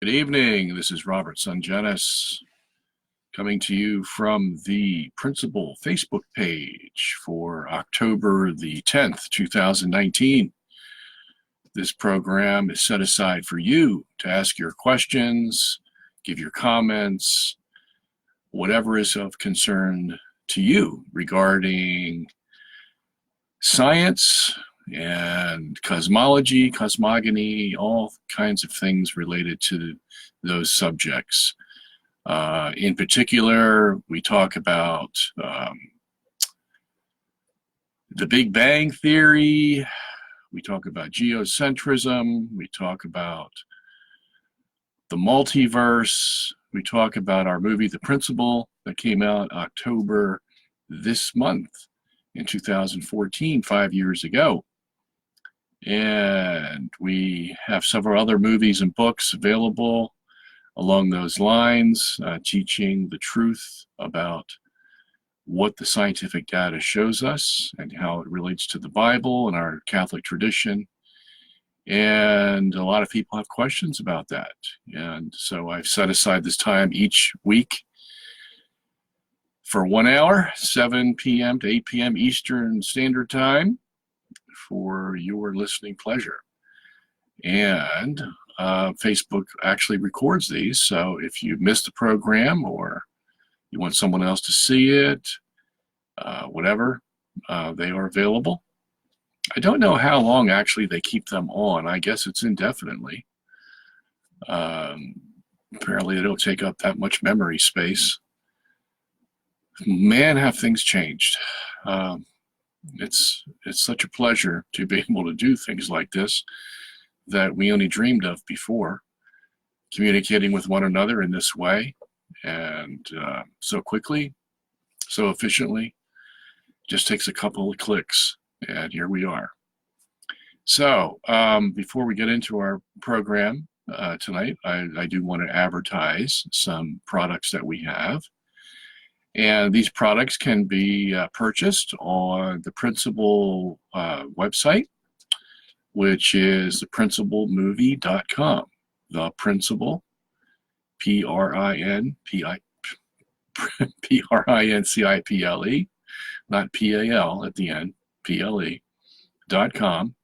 Good evening. This is Robert Sungenis coming to you from the Principal Facebook page for October the 10th, 2019. This program is set aside for you to ask your questions, give your comments, whatever is of concern to you regarding science and cosmology, cosmogony, all kinds of things related to those subjects. In particular, we talk about the Big Bang Theory, we talk about geocentrism, we talk about the multiverse, we talk about our movie The Principal that came out October this month in 2014, 5 years ago. And we have several other movies and books available along those lines, teaching the truth about what the scientific data shows us and how it relates to the Bible and our Catholic tradition. And a lot of people have questions about that. And so I've set aside this time each week for 1 hour, 7 p.m. to 8 p.m. Eastern Standard Time, for your listening pleasure. And Facebook actually records these, so if you missed the program or you want someone else to see it, whatever, they are available. I don't know how long actually they keep them on. I guess it's indefinitely. Apparently they don't take up that much memory space. Man, have things changed. It's such a pleasure to be able to do things like this that we only dreamed of before, communicating with one another in this way and so quickly, so efficiently. Just takes a couple of clicks and here we are. So before we get into our program tonight, I do want to advertise some products that we have. And these products can be purchased on the Principal website, which is theprincipalmovie.com. The Principal, P-R-I-N-C-I-P-L-E, not P-A-L at the end, P-L-E.com.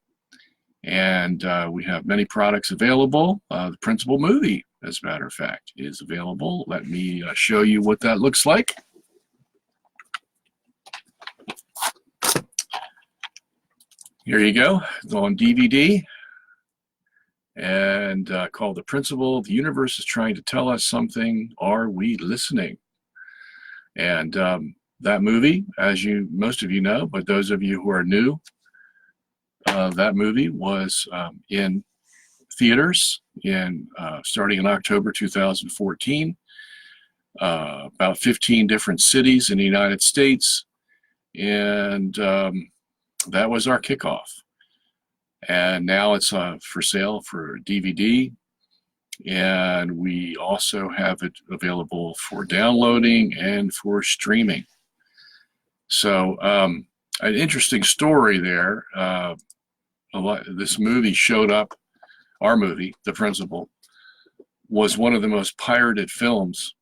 And we have many products available. The Principal Movie, as a matter of fact, is available. Let me show you what that looks like. Here you go. It's on DVD and called The Principal. The Universe is Trying to Tell Us Something. Are we listening? And that movie, as most of you know, but those of you who are new, that movie was in theaters starting in October 2014, about 15 different cities in the United States, and that was our kickoff. And now it's for sale for DVD, and we also have it available for downloading and for streaming. So an interesting story there. This movie showed up, our movie, The Principal, was one of the most pirated films,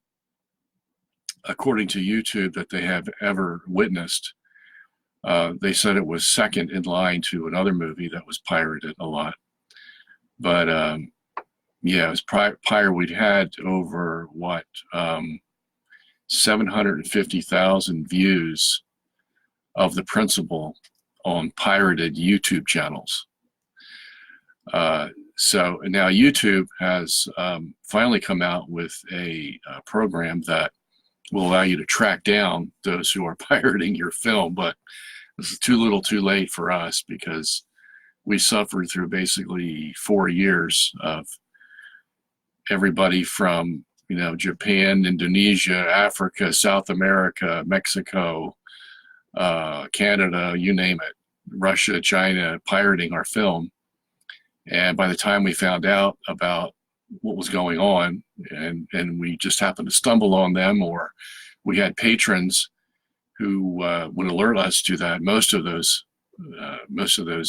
according to YouTube, that they have ever witnessed. They said it was second in line to another movie that was pirated a lot. But yeah, it was pirated. We'd had over, 750,000 views of The Principal on pirated YouTube channels. So now YouTube has finally come out with a program that will allow you to track down those who are pirating your film, but this is too little too late for us because we suffered through basically 4 years of everybody from, Japan, Indonesia, Africa, South America, Mexico, Canada, you name it, Russia, China, pirating our film. And by the time we found out about what was going on, and we just happened to stumble on them, or we had patrons who would alert us to that. Most of those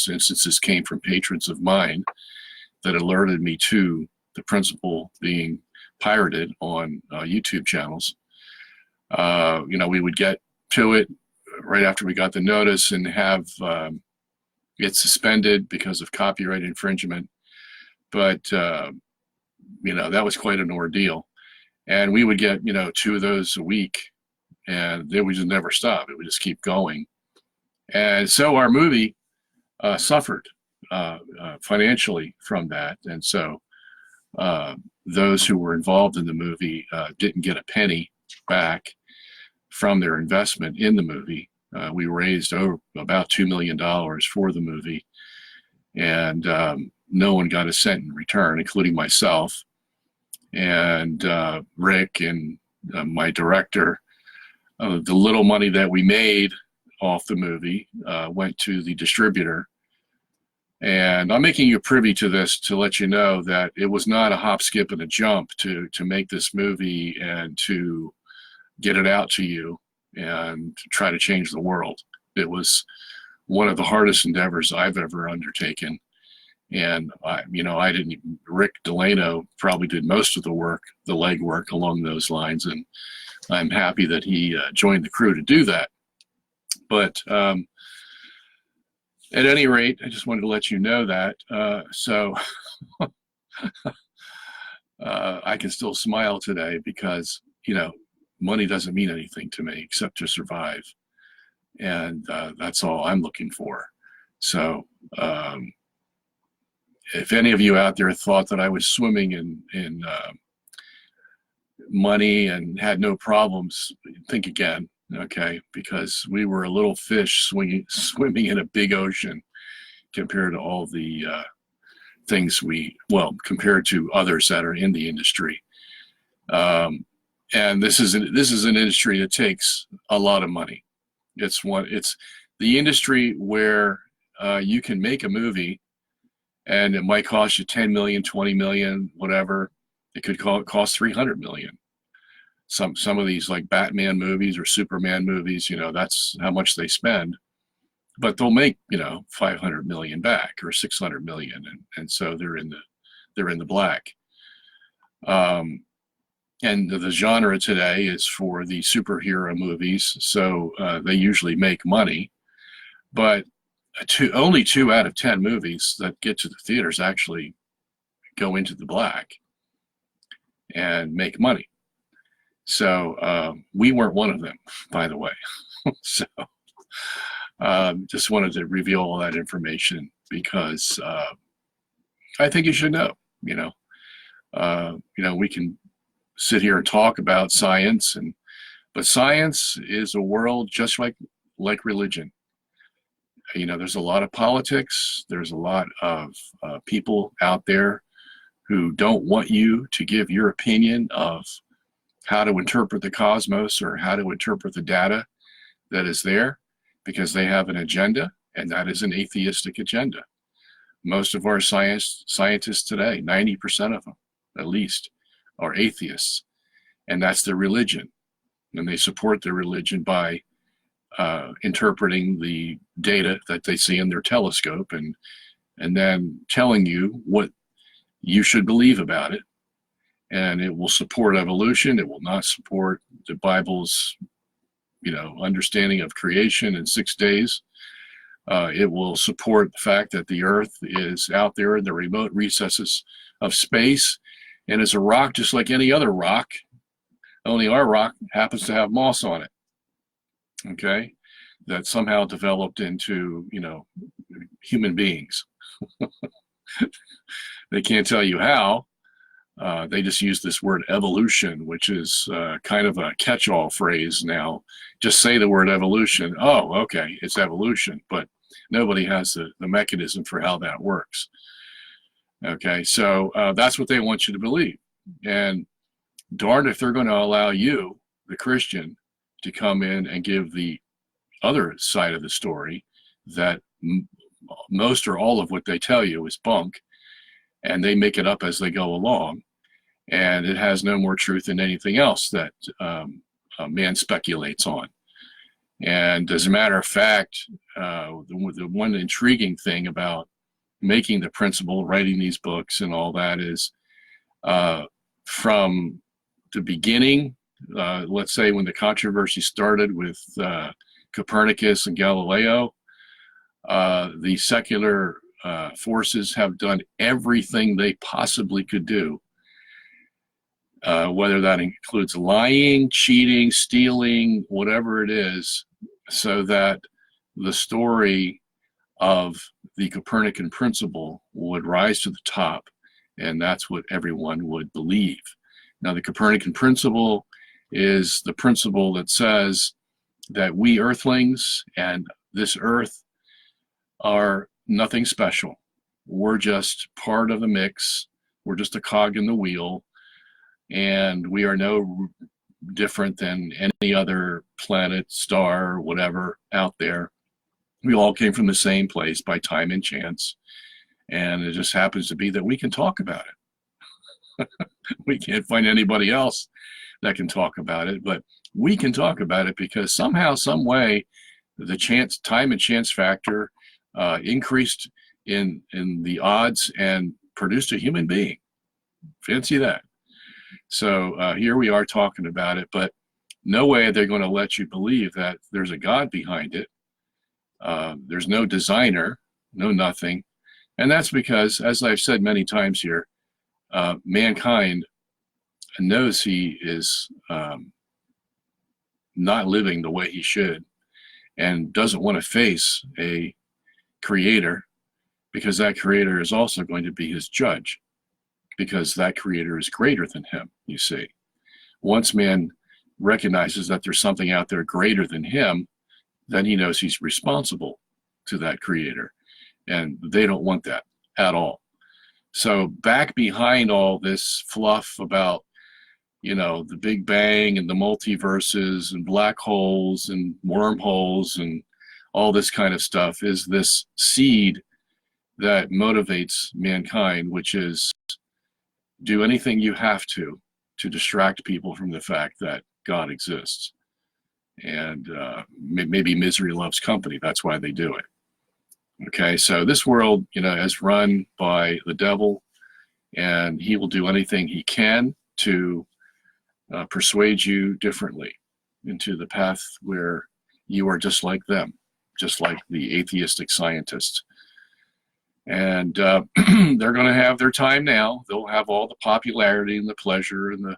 instances came from patrons of mine that alerted me to the principle being pirated on YouTube channels. We would get to it right after we got the notice and have it suspended because of copyright infringement. But, that was quite an ordeal. And we would get, 2 of those a week, and they would just never stop. It would just keep going. And so our movie suffered financially from that. And so those who were involved in the movie didn't get a penny back from their investment in the movie. We raised about $2 million for the movie, and no one got a cent in return, including myself and Rick and my director. The little money that we made off the movie went to the distributor. And I'm making you privy to this to let you know that it was not a hop, skip, and a jump to make this movie and to get it out to you and to try to change the world. It was one of the hardest endeavors I've ever undertaken. And Rick Delano probably did most of the work, the legwork along those lines. And I'm happy that he joined the crew to do that. But at any rate, I just wanted to let you know that. So I can still smile today because, money doesn't mean anything to me except to survive. And that's all I'm looking for. So if any of you out there thought that I was swimming in money and had no problems, think again. Okay, because we were a little fish swimming in a big ocean compared to all the things compared to others that are in the industry. And this is an industry that takes a lot of money. It's the industry where you can make a movie and it might cost you 10 million, 20 million, whatever. It could cost 300 million. Some of these like Batman movies or Superman movies, that's how much they spend, but they'll make 500 million back or 600 million, and so they're in the black. And the genre today is for the superhero movies, so they usually make money, but only 2 out of 10 movies that get to the theaters actually go into the black and make money. So we weren't one of them, by the way. So just wanted to reveal all that information because I think you should know. We can sit here and talk about science, but science is a world just like religion. There's a lot of politics. There's a lot of people out there who don't want you to give your opinion of how to interpret the cosmos or how to interpret the data that is there, because they have an agenda, and that is an atheistic agenda. Most of our scientists today, 90% of them at least, are atheists, and that's their religion. And they support their religion by interpreting the data that they see in their telescope and then telling you what you should believe about it. And it will support evolution. It will not support the Bible's, understanding of creation in 6 days. It will support the fact that the earth is out there in the remote recesses of space and is a rock just like any other rock, only our rock happens to have moss on it. Okay? That somehow developed into, human beings. They can't tell you how. They just use this word evolution, which is kind of a catch-all phrase now. Just say the word evolution. Oh, okay, it's evolution, but nobody has the mechanism for how that works. Okay, so that's what they want you to believe. And darn if they're going to allow you, the Christian, to come in and give the other side of the story, that most or all of what they tell you is bunk, and they make it up as they go along, and it has no more truth than anything else that man speculates on. And as a matter of fact, the one intriguing thing about making the principle, writing these books and all that is From the beginning, let's say when the controversy started with Copernicus and Galileo, the secular forces have done everything they possibly could do, whether that includes lying, cheating, stealing, whatever it is, so that the story of the Copernican principle would rise to the top, and that's what everyone would believe. Now, the Copernican principle is the principle that says that we earthlings and this earth are nothing special. We're just part of the mix. We're just a cog in the wheel, and we are no different than any other planet, star, whatever out there. We all came from the same place by time and chance, and it just happens to be that we can talk about it. We can't find anybody else that can talk about it, but we can talk about it because somehow, some way, the time and chance factor increased in the odds and produced a human being. Fancy that. So here we are talking about it, but no way they're going to let you believe that there's a God behind it. There's no designer, no nothing. And that's because, as I've said many times here, mankind knows he is not living the way he should and doesn't want to face a creator, because that creator is also going to be his judge, because that creator is greater than him, you see. Once man recognizes that there's something out there greater than him, then he knows he's responsible to that creator. And they don't want that at all. So back behind all this fluff about, the Big Bang and the multiverses and black holes and wormholes and all this kind of stuff is this seed that motivates mankind, which is do anything you have to distract people from the fact that God exists. And maybe misery loves company. That's why they do it. Okay, so this world, is run by the devil, and he will do anything he can to persuade you differently into the path where you are just like them, just like the atheistic scientists. And they're going to have their time now. They'll have all the popularity and the pleasure and the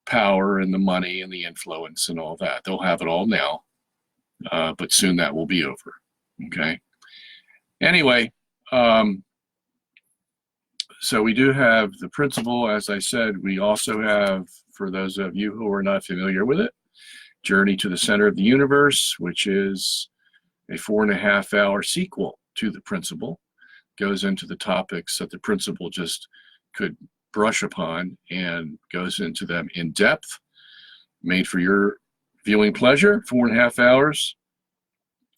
power and the money and the influence and all that. They'll have it all now, but soon that will be over. Okay. Anyway, so we do have the principle, as I said. We also have, for those of you who are not familiar with it, Journey to the Center of the Universe, which is a 4.5-hour sequel to the principle. Goes into the topics that the principle just could brush upon and goes into them in depth, made for your viewing pleasure. 4.5 hours.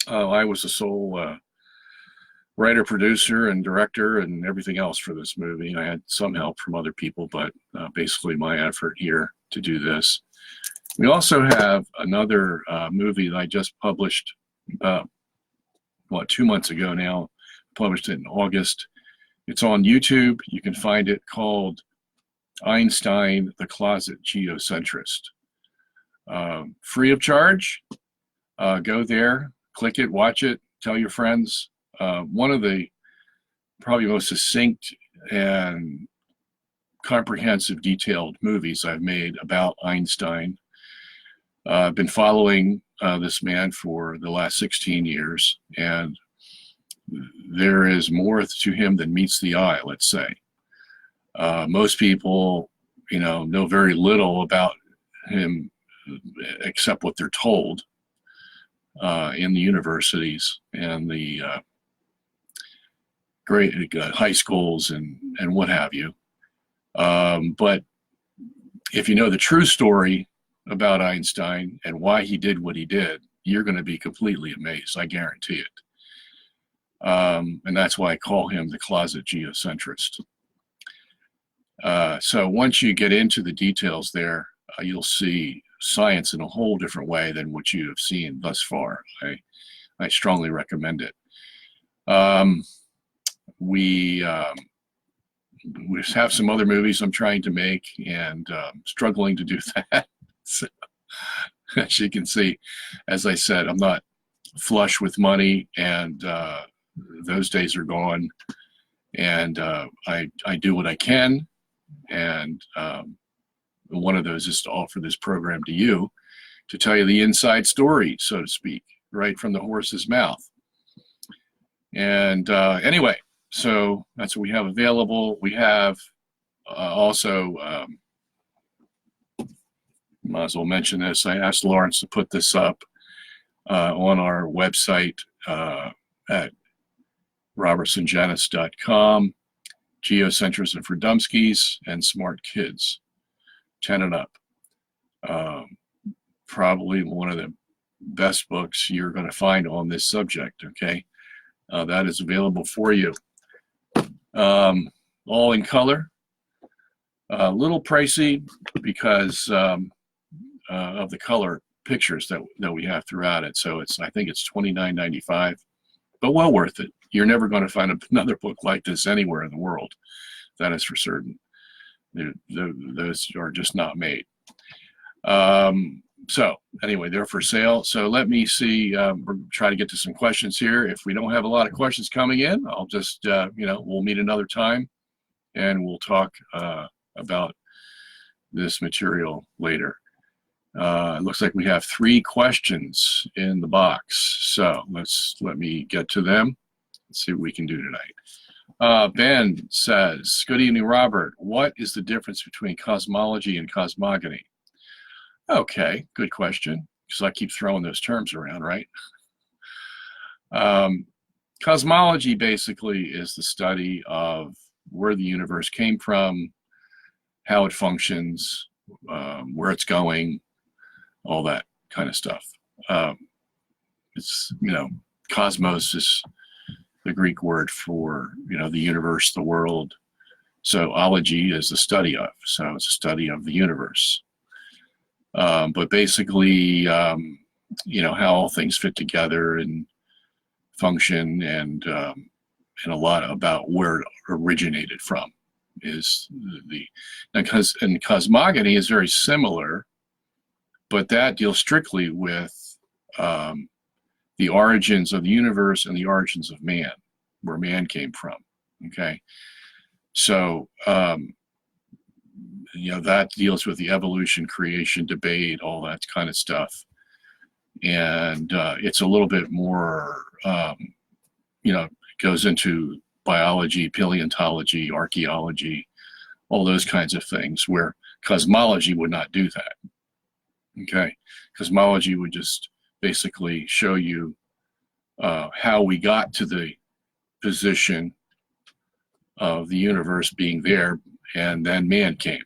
I was the sole writer, producer, and director, and everything else for this movie. I had some help from other people, but basically my effort here to do this. We also have another movie that I just published about, 2 months ago now. Published it in August. It's on YouTube. You can find it, called Einstein, the Closet Geocentrist. Free of charge. Go there, click it, watch it, tell your friends. One of the probably most succinct and comprehensive, detailed movies I've made about Einstein. I've been following this man for the last 16 years, and there is more to him than meets the eye, let's say. Most people, know very little about him except what they're told in the universities and the great high schools and what have you. But if you know the true story about Einstein and why he did what he did, you're going to be completely amazed. I guarantee it. And that's why I call him the Closet Geocentrist. So once you get into the details there, you'll see science in a whole different way than what you have seen thus far. I strongly recommend it. we have some other movies I'm trying to make, and struggling to do that. So, as you can see, as I said, I'm not flush with money, and those days are gone. And I do what I can, and one of those is to offer this program to you, to tell you the inside story, so to speak, right from the horse's mouth. And anyway, so that's what we have available. We have also, might as well mention this, I asked Lawrence to put this up on our website at robertsongenis.com, Geocentrist for Dumpskis and Smart Kids, 10 and up. Probably one of the best books you're going to find on this subject, okay? That is available for you. All in color. A little pricey because of the color pictures that we have throughout it. So I think it's $29.95, but well worth it. You're never going to find another book like this anywhere in the world. That is for certain. Those are just not made. So anyway, they're for sale. So let me see, we're trying to get to some questions here. If we don't have a lot of questions coming in, I'll just, we'll meet another time and we'll talk about this material later. It looks like we have 3 questions in the box. So let me get to them. Let's see what we can do tonight. Ben says, good evening, Robert. What is the difference between cosmology and cosmogony? Okay, good question, because I keep throwing those terms around, right? Cosmology basically is the study of where the universe came from, how it functions, where it's going, all that kind of stuff. It's, cosmos is the Greek word for, the universe, the world. So ology is the study of, so it's a study of the universe. But basically, how all things fit together and function, and a lot about where it originated from is and cosmogony is very similar, but that deals strictly with the origins of the universe and the origins of man, where man came from. Okay, so that deals with the evolution, creation, debate, all that kind of stuff. And it's a little bit more, it goes into biology, paleontology, archaeology, all those kinds of things, where cosmology would not do that. Okay, cosmology would just basically show you how we got to the position of the universe being there, and then man came.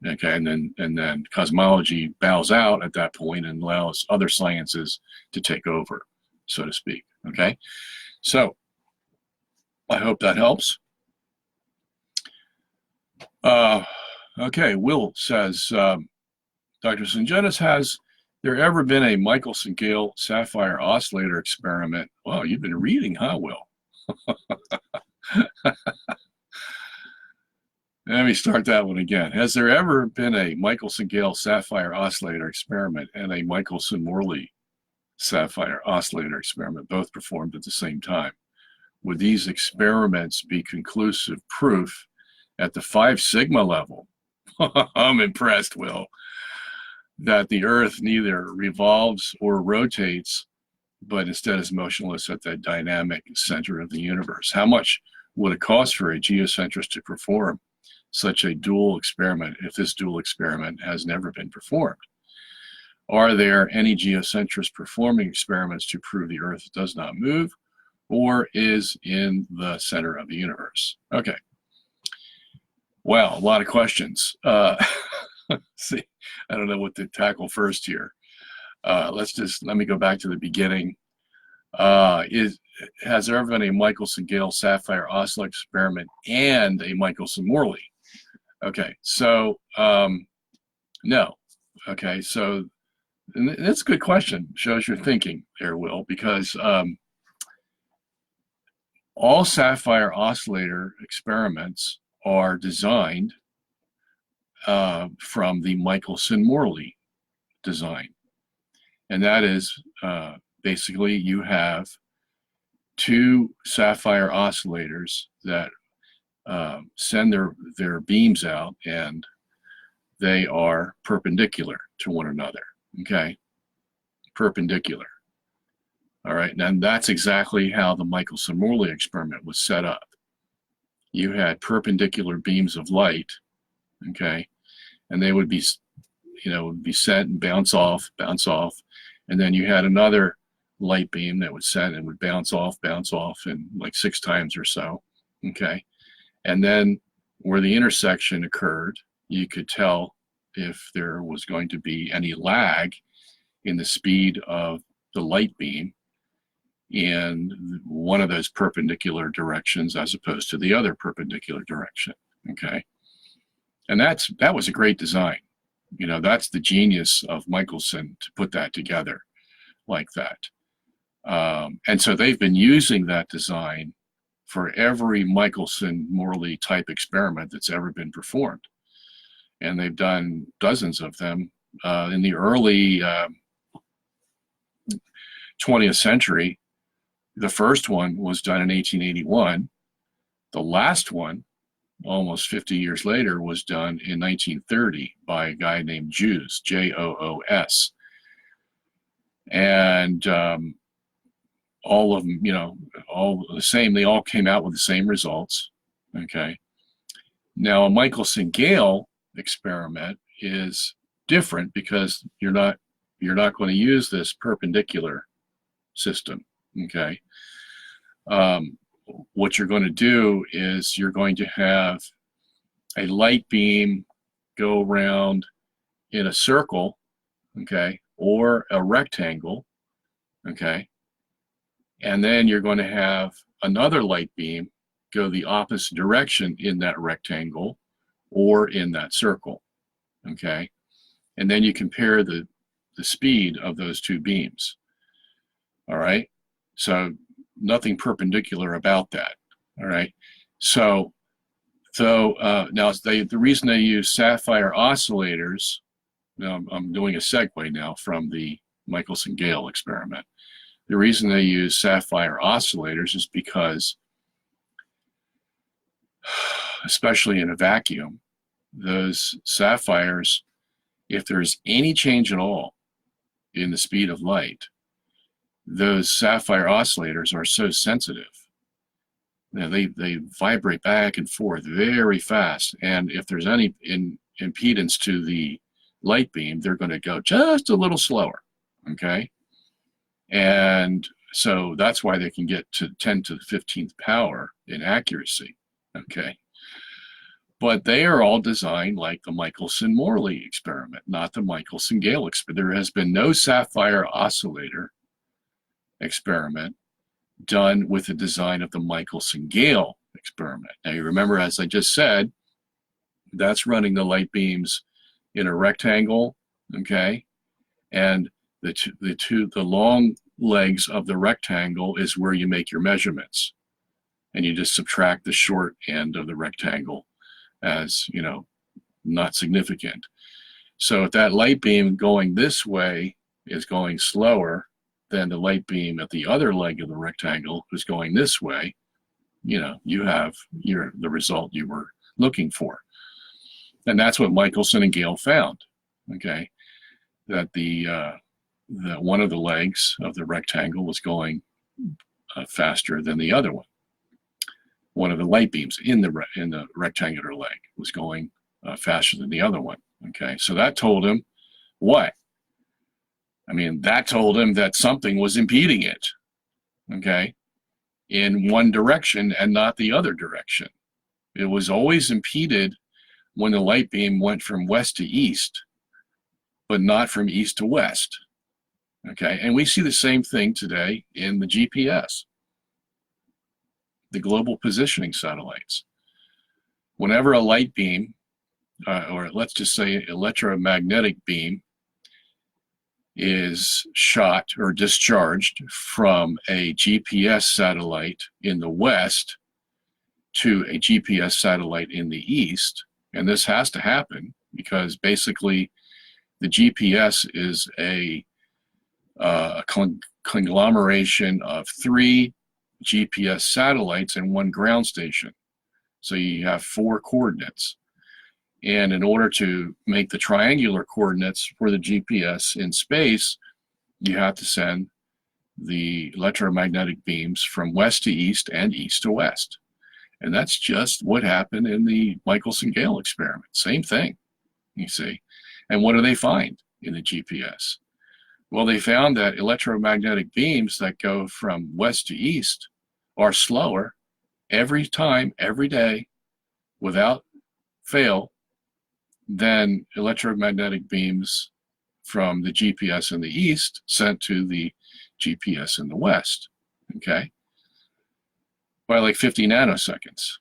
Okay, and then cosmology bows out at that point and allows other sciences to take over, so to speak. Okay, so I hope that helps. Okay, Will says, Dr. Sungenis, has there ever been a Michelson-Gale sapphire oscillator experiment? Wow, you've been reading, huh, Will? Let me start that one again. Has there ever been a Michelson-Gale sapphire oscillator experiment and a Michelson-Morley sapphire oscillator experiment, both performed at the same time? Would these experiments be conclusive proof at the 5 sigma level? I'm impressed, Will, that the Earth neither revolves or rotates, but instead is motionless at the dynamic center of the universe. How much would it cost for a geocentrist to perform such a dual experiment if this dual experiment has never been performed? Are there any geocentrists performing experiments to prove the Earth does not move or is in the center of the universe? Okay. Well, a lot of questions. See, I don't know what to tackle first here. Let me go back to the beginning. Has there ever been a Michelson-Gale sapphire oscillator experiment and a Michelson-Morley? Okay, so no. Okay, so that's a good question. Shows your thinking there, Will, because all sapphire oscillator experiments are designed from the Michelson-Morley design. And that is basically you have two sapphire oscillators that send their beams out, and they are perpendicular to one another, okay? Perpendicular. All right, and that's exactly how the Michelson-Morley experiment was set up. You had perpendicular beams of light, okay, and they would be, would be sent and bounce off, and then you had another light beam that would send and would bounce off, and like 6 times or so, okay, and then where the intersection occurred, you could tell if there was going to be any lag in the speed of the light beam in one of those perpendicular directions as opposed to the other perpendicular direction, okay? And that was a great design. That's the genius of Michelson to put that together like that. And so they've been using that design for every Michelson-Morley type experiment that's ever been performed. And they've done dozens of them. In the early 20th century, the first one was done in 1881. The last one, almost 50 years later, was done in 1930 by a guy named Joos, Joos. And all of them, all the same, they all came out with the same results, okay? Now, a Michelson-Gale experiment is different because you're not going to use this perpendicular system, okay? What you're going to do is you're going to have a light beam go around in a circle, okay, or a rectangle, okay, and then you're going to have another light beam go the opposite direction in that rectangle or in that circle, okay, and then you compare the speed of those two beams. All right, so nothing perpendicular about that. All right, so now the reason they use sapphire oscillators, now I'm doing a segue now from the Michelson-Gale experiment. The reason they use sapphire oscillators is because, especially in a vacuum, those sapphires, if there's any change at all in the speed of light, those sapphire oscillators are so sensitive. They vibrate back and forth very fast, and if there's any impedance to the light beam, they're going to go just a little slower, okay? And so that's why they can get to 10 to the 15th power in accuracy, okay? But they are all designed like the Michelson-Morley experiment, not the Michelson-Gale experiment. There has been no sapphire oscillator experiment done with the design of the Michelson-Gale experiment. Now you remember, as I just said, that's running the light beams in a rectangle, okay? And the long legs of the rectangle is where you make your measurements. And you just subtract the short end of the rectangle as, not significant. So if that light beam going this way is going slower than the light beam at the other leg of the rectangle is going this way, you have the result you were looking for. And that's what Michelson and Gale found, okay? That the one of the legs of the rectangle was going faster than the other one. One of the light beams in the rectangular leg was going faster than the other one, okay? So that told him what? I mean, that told him that something was impeding it, okay, in one direction and not the other direction. It was always impeded when the light beam went from west to east, but not from east to west, okay? And we see the same thing today in the GPS, the global positioning satellites. Whenever a light beam, or let's just say electromagnetic beam, is shot or discharged from a GPS satellite in the west, to a GPS satellite in the east. And this has to happen because basically the GPS is a conglomeration of 3 GPS satellites and 1 ground station. So you have 4 coordinates. And in order to make the triangular coordinates for the GPS in space, you have to send the electromagnetic beams from west to east and east to west. And that's just what happened in the Michelson-Gale experiment. Same thing, you see. And what do they find in the GPS? Well, they found that electromagnetic beams that go from west to east are slower every time, every day, without fail, than electromagnetic beams from the GPS in the east sent to the GPS in the west, okay? By like 50 nanoseconds.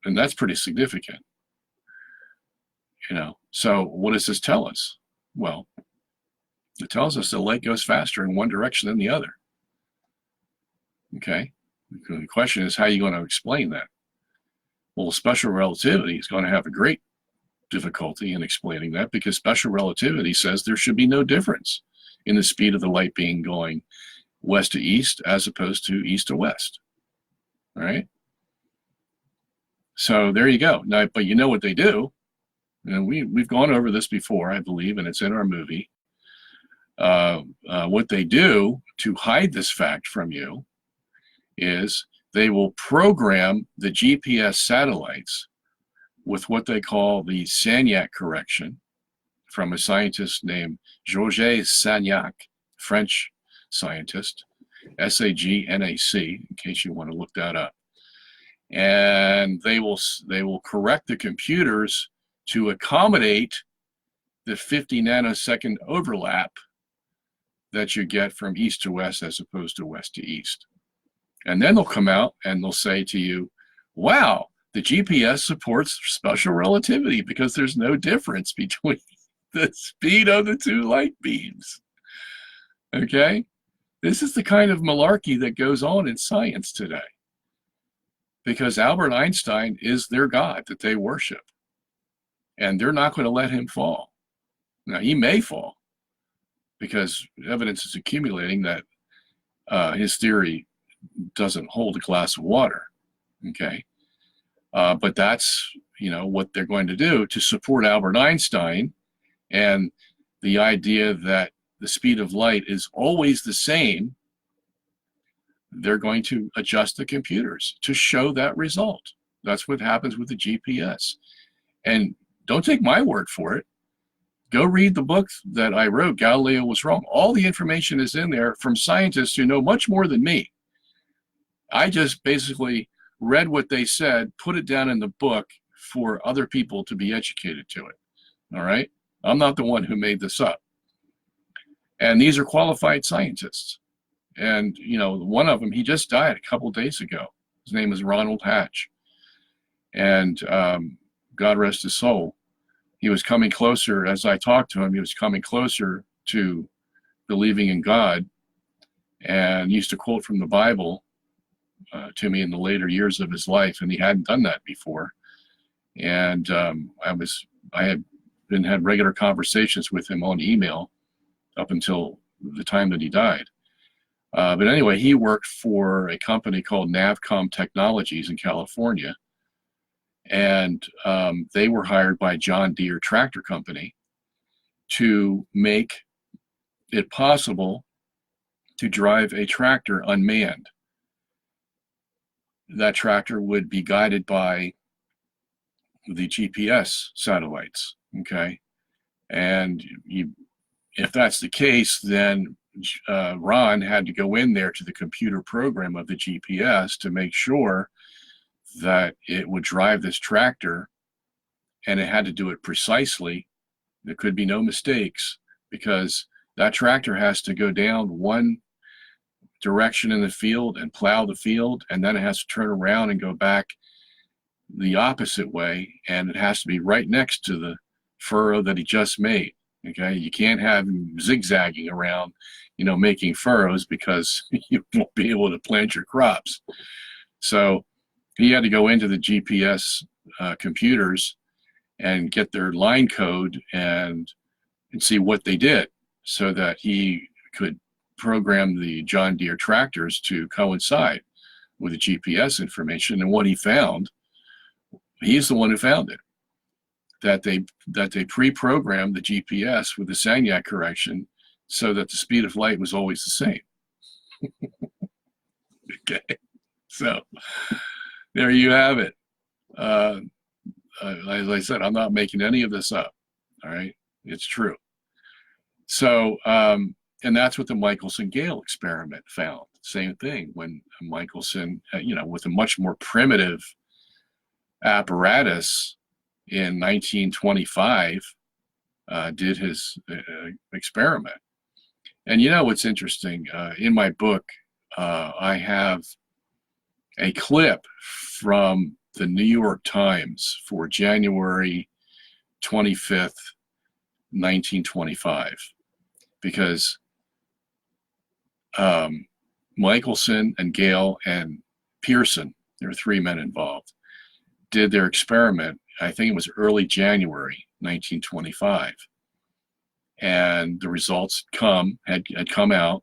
And that's pretty significant, you know? So what does this tell us? Well, it tells us the light goes faster in one direction than the other, okay? The question is, how are you going to explain that? Well, special relativity is going to have a great difficulty in explaining that, because special relativity says there should be no difference in the speed of the light being going west to east as opposed to east to west. All right. So there you go. Now, but you know what they do, and we've gone over this before, I believe, and it's in our movie. What they do to hide this fact from you is they will program the GPS satellites with what they call the Sagnac correction from a scientist named Georges Sagnac, French scientist, S-A-G-N-A-C, in case you want to look that up. And they will correct the computers to accommodate the 50 nanosecond overlap that you get from east to west as opposed to west to east. And then they'll come out and they'll say to you, wow, the GPS supports special relativity because there's no difference between the speed of the 2 light beams. Okay? This is the kind of malarkey that goes on in science today, because Albert Einstein is their God that they worship, and they're not going to let him fall. Now, he may fall because evidence is accumulating that his theory doesn't hold a glass of water. Okay? But that's, you know, what they're going to do to support Albert Einstein and the idea that the speed of light is always the same. They're going to adjust the computers to show that result. That's what happens with the GPS. And don't take my word for it. Go read the book that I wrote, Galileo Was Wrong. All the information is in there from scientists who know much more than me. I just basically read what they said, put it down in the book for other people to be educated to it. All right? I'm not the one who made this up. And these are qualified scientists. And, you know, one of them, he just died a couple days ago. His name is Ronald Hatch. And God rest his soul. He was coming closer, as I talked to him, he was coming closer to believing in God, and used to quote from the Bible to me in the later years of his life, and he hadn't done that before. And I had had regular conversations with him on email up until the time that he died. But anyway, he worked for a company called Navcom Technologies in California, and they were hired by John Deere Tractor Company to make it possible to drive a tractor unmanned. That tractor would be guided by the GPS satellites, okay? And if that's the case, then Ron had to go in there to the computer program of the GPS to make sure that it would drive this tractor, and it had to do it precisely. There could be no mistakes, because that tractor has to go down one direction in the field and plow the field, and then it has to turn around and go back the opposite way, and it has to be right next to the furrow that he just made. Okay, you can't have him zigzagging around, you know, making furrows, because you won't be able to plant your crops. So He had to go into the GPS computers and get their line code and see what they did, so that he could program the John Deere tractors to coincide with the GPS information. And what he found, he's the one who found it, that they pre-programmed the GPS with the Sagnac correction so that the speed of light was always the same. Okay, so there you have it. As I said, I'm not making any of this up. All right, it's true. So, and that's what the Michelson-Gale experiment found. Same thing when Michelson, with a much more primitive apparatus in 1925, did his experiment. And what's interesting? In my book, I have a clip from the New York Times for January 25th, 1925, because Michelson and Gale and Pearson, there were 3 men involved, did their experiment. I think it was early January 1925, and the results had come out,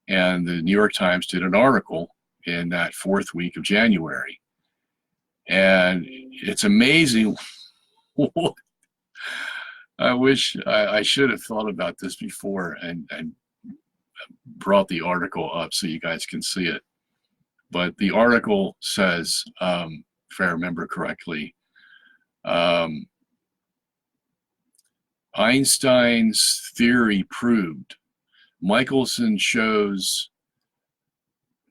and the New York Times did an article in that 4th week of January. And it's amazing. I wish I should have thought about this before and brought the article up so you guys can see it. But the article says, if I remember correctly, Einstein's theory proved. Michelson shows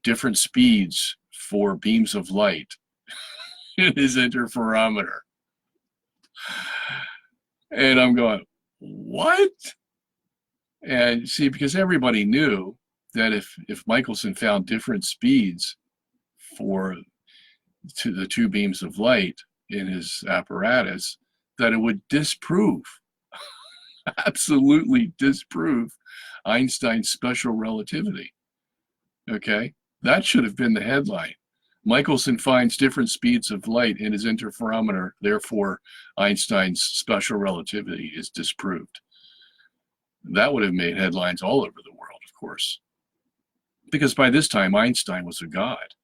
different speeds for beams of light in his interferometer. And I'm going, what? And see, because everybody knew that if Michelson found different speeds for the 2 beams of light in his apparatus, that it would disprove, absolutely disprove Einstein's special relativity. Okay, that should have been the headline. Michelson finds different speeds of light in his interferometer, therefore Einstein's special relativity is disproved. That would have made headlines all over the world, of course, because by this time Einstein was a god.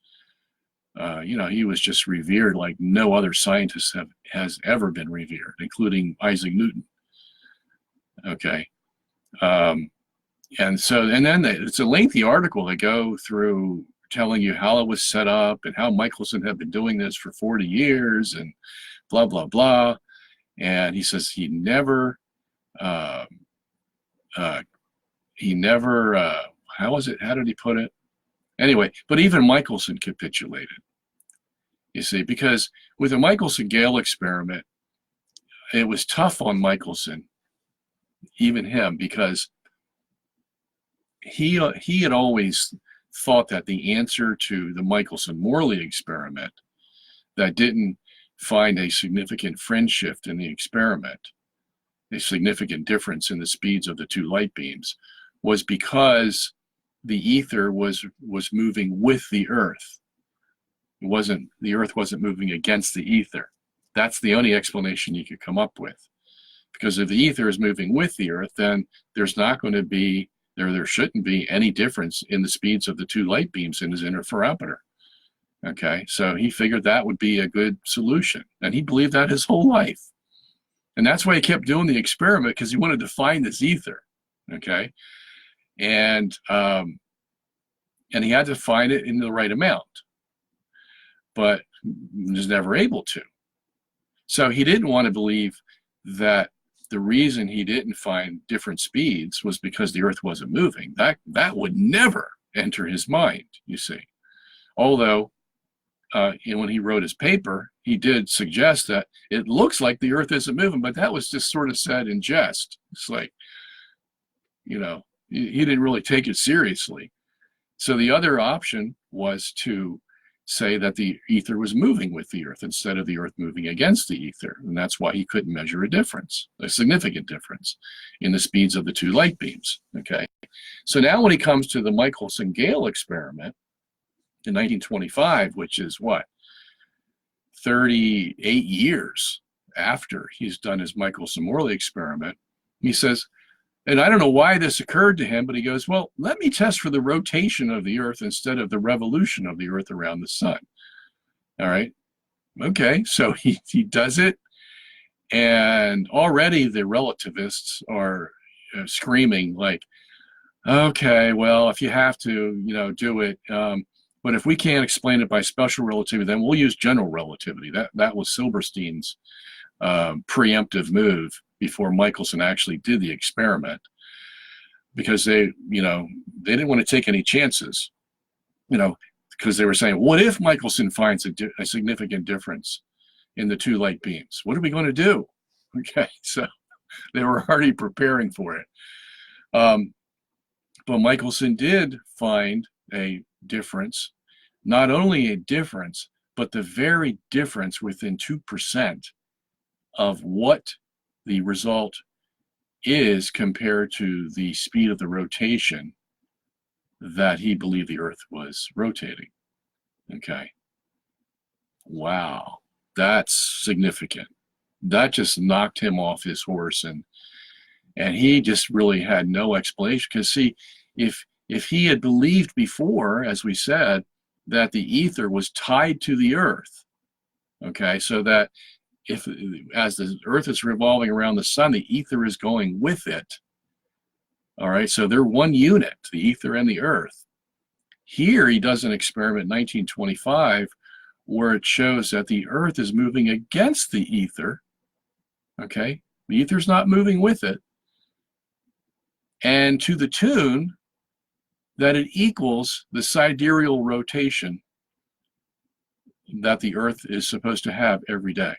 He was just revered like no other scientist has ever been revered, including Isaac Newton. Okay. And then it's a lengthy article they go through telling you how it was set up and how Michelson had been doing this for 40 years and blah, blah, blah. And he says he never, how did he put it? Anyway, but even Michelson capitulated, you see, because with the Michelson-Gale experiment, it was tough on Michelson, even him, because he had always thought that the answer to the Michelson-Morley experiment that didn't find a significant fringe shift in the experiment, a significant difference in the speeds of the 2 light beams, was because the ether was moving with the Earth. The Earth wasn't moving against the ether. That's the only explanation you could come up with. Because if the ether is moving with the Earth, then there's not going to be, there shouldn't be any difference in the speeds of the 2 light beams in his interferometer. Okay, so he figured that would be a good solution. And he believed that his whole life. And that's why he kept doing the experiment, because he wanted to find this ether. Okay, and he had to find it in the right amount, but he was never able to. So he didn't want to believe that the reason he didn't find different speeds was because the Earth wasn't moving. That would never enter his mind, you see. Although, when he wrote his paper, he did suggest that it looks like the Earth isn't moving, but that was just sort of said in jest. It's like, he didn't really take it seriously. So the other option was to say that the ether was moving with the Earth instead of the Earth moving against the ether. And that's why he couldn't measure a difference, a significant difference in the speeds of the 2 light beams. Okay. So now when he comes to the Michelson-Gale experiment in 1925, which is what? 38 years after he's done his Michelson-Morley experiment. He says, and I don't know why this occurred to him, but he goes, well, let me test for the rotation of the Earth instead of the revolution of the Earth around the sun. All right. Okay. So he does it. And already the relativists are screaming like, okay, well, if you have to, do it. But if we can't explain it by special relativity, then we'll use general relativity. That was Silberstein's preemptive move before Michelson actually did the experiment, because they didn't want to take any chances, because they were saying, what if Michelson finds a significant difference in the two light beams? What are we going to do? Okay, so they were already preparing for it. But Michelson did find a difference, not only a difference, but the very difference within 2% of what the result is compared to the speed of the rotation that he believed the Earth was rotating. Okay. Wow. That's significant. That just knocked him off his horse, and he just really had no explanation. Because see, if he had believed before, as we said, that the ether was tied to the Earth, okay, so that as the Earth is revolving around the sun, the ether is going with it. All right, so they're one unit, the ether and the Earth. Here he does an experiment in 1925 where it shows that the Earth is moving against the ether. Okay, the ether's not moving with it, and to the tune that it equals the sidereal rotation that the Earth is supposed to have every day.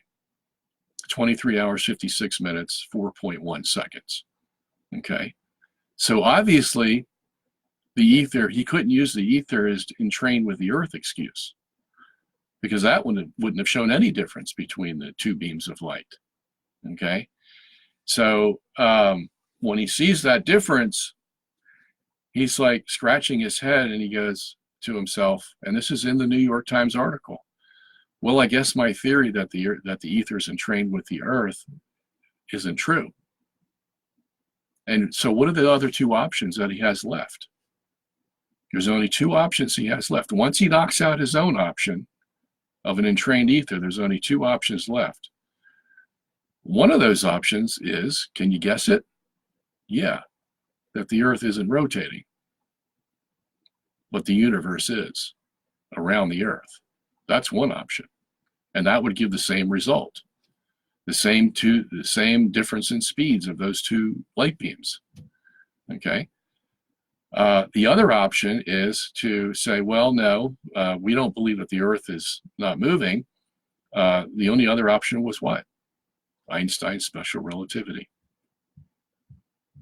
23 hours, 56 minutes, 4.1 seconds. Okay, so obviously the ether, he couldn't use the ether as in train with the Earth excuse, because that wouldn't have shown any difference between the two beams of light. Okay, so when he sees that difference, he's like scratching his head, and he goes to himself, and this is in the New York Times article, well, I guess my theory that the ether is entrained with the Earth isn't true. And so what are the other two options that he has left? There's only two options he has left. Once he knocks out his own option of an entrained ether, there's only two options left. One of those options is, can you guess it? Yeah, that the Earth isn't rotating, but the universe is around the Earth. That's one option, and that would give the same result, the same difference in speeds of those two light beams. Okay. The other option is to say, well, no, we don't believe that the Earth is not moving. The only other option was what? Einstein's special relativity.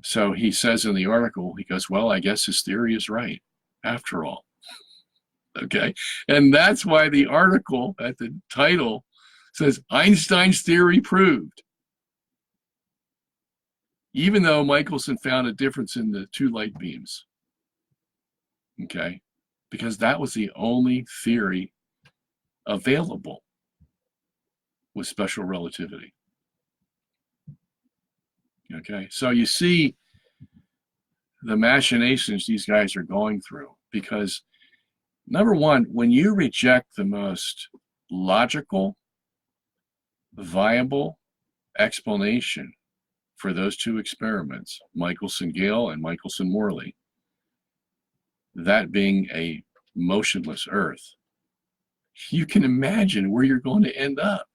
So he says in the article, he goes, well, I guess his theory is right after all. Okay, and that's why the article at the title says Einstein's theory proved, even though Michelson found a difference in the two light beams. Okay, because that was the only theory available with special relativity. Okay, so you see the machinations these guys are going through, because number one, when you reject the most logical, viable explanation for those two experiments, Michelson-Gale and Michelson-Morley, that being a motionless Earth, you can imagine where you're going to end up.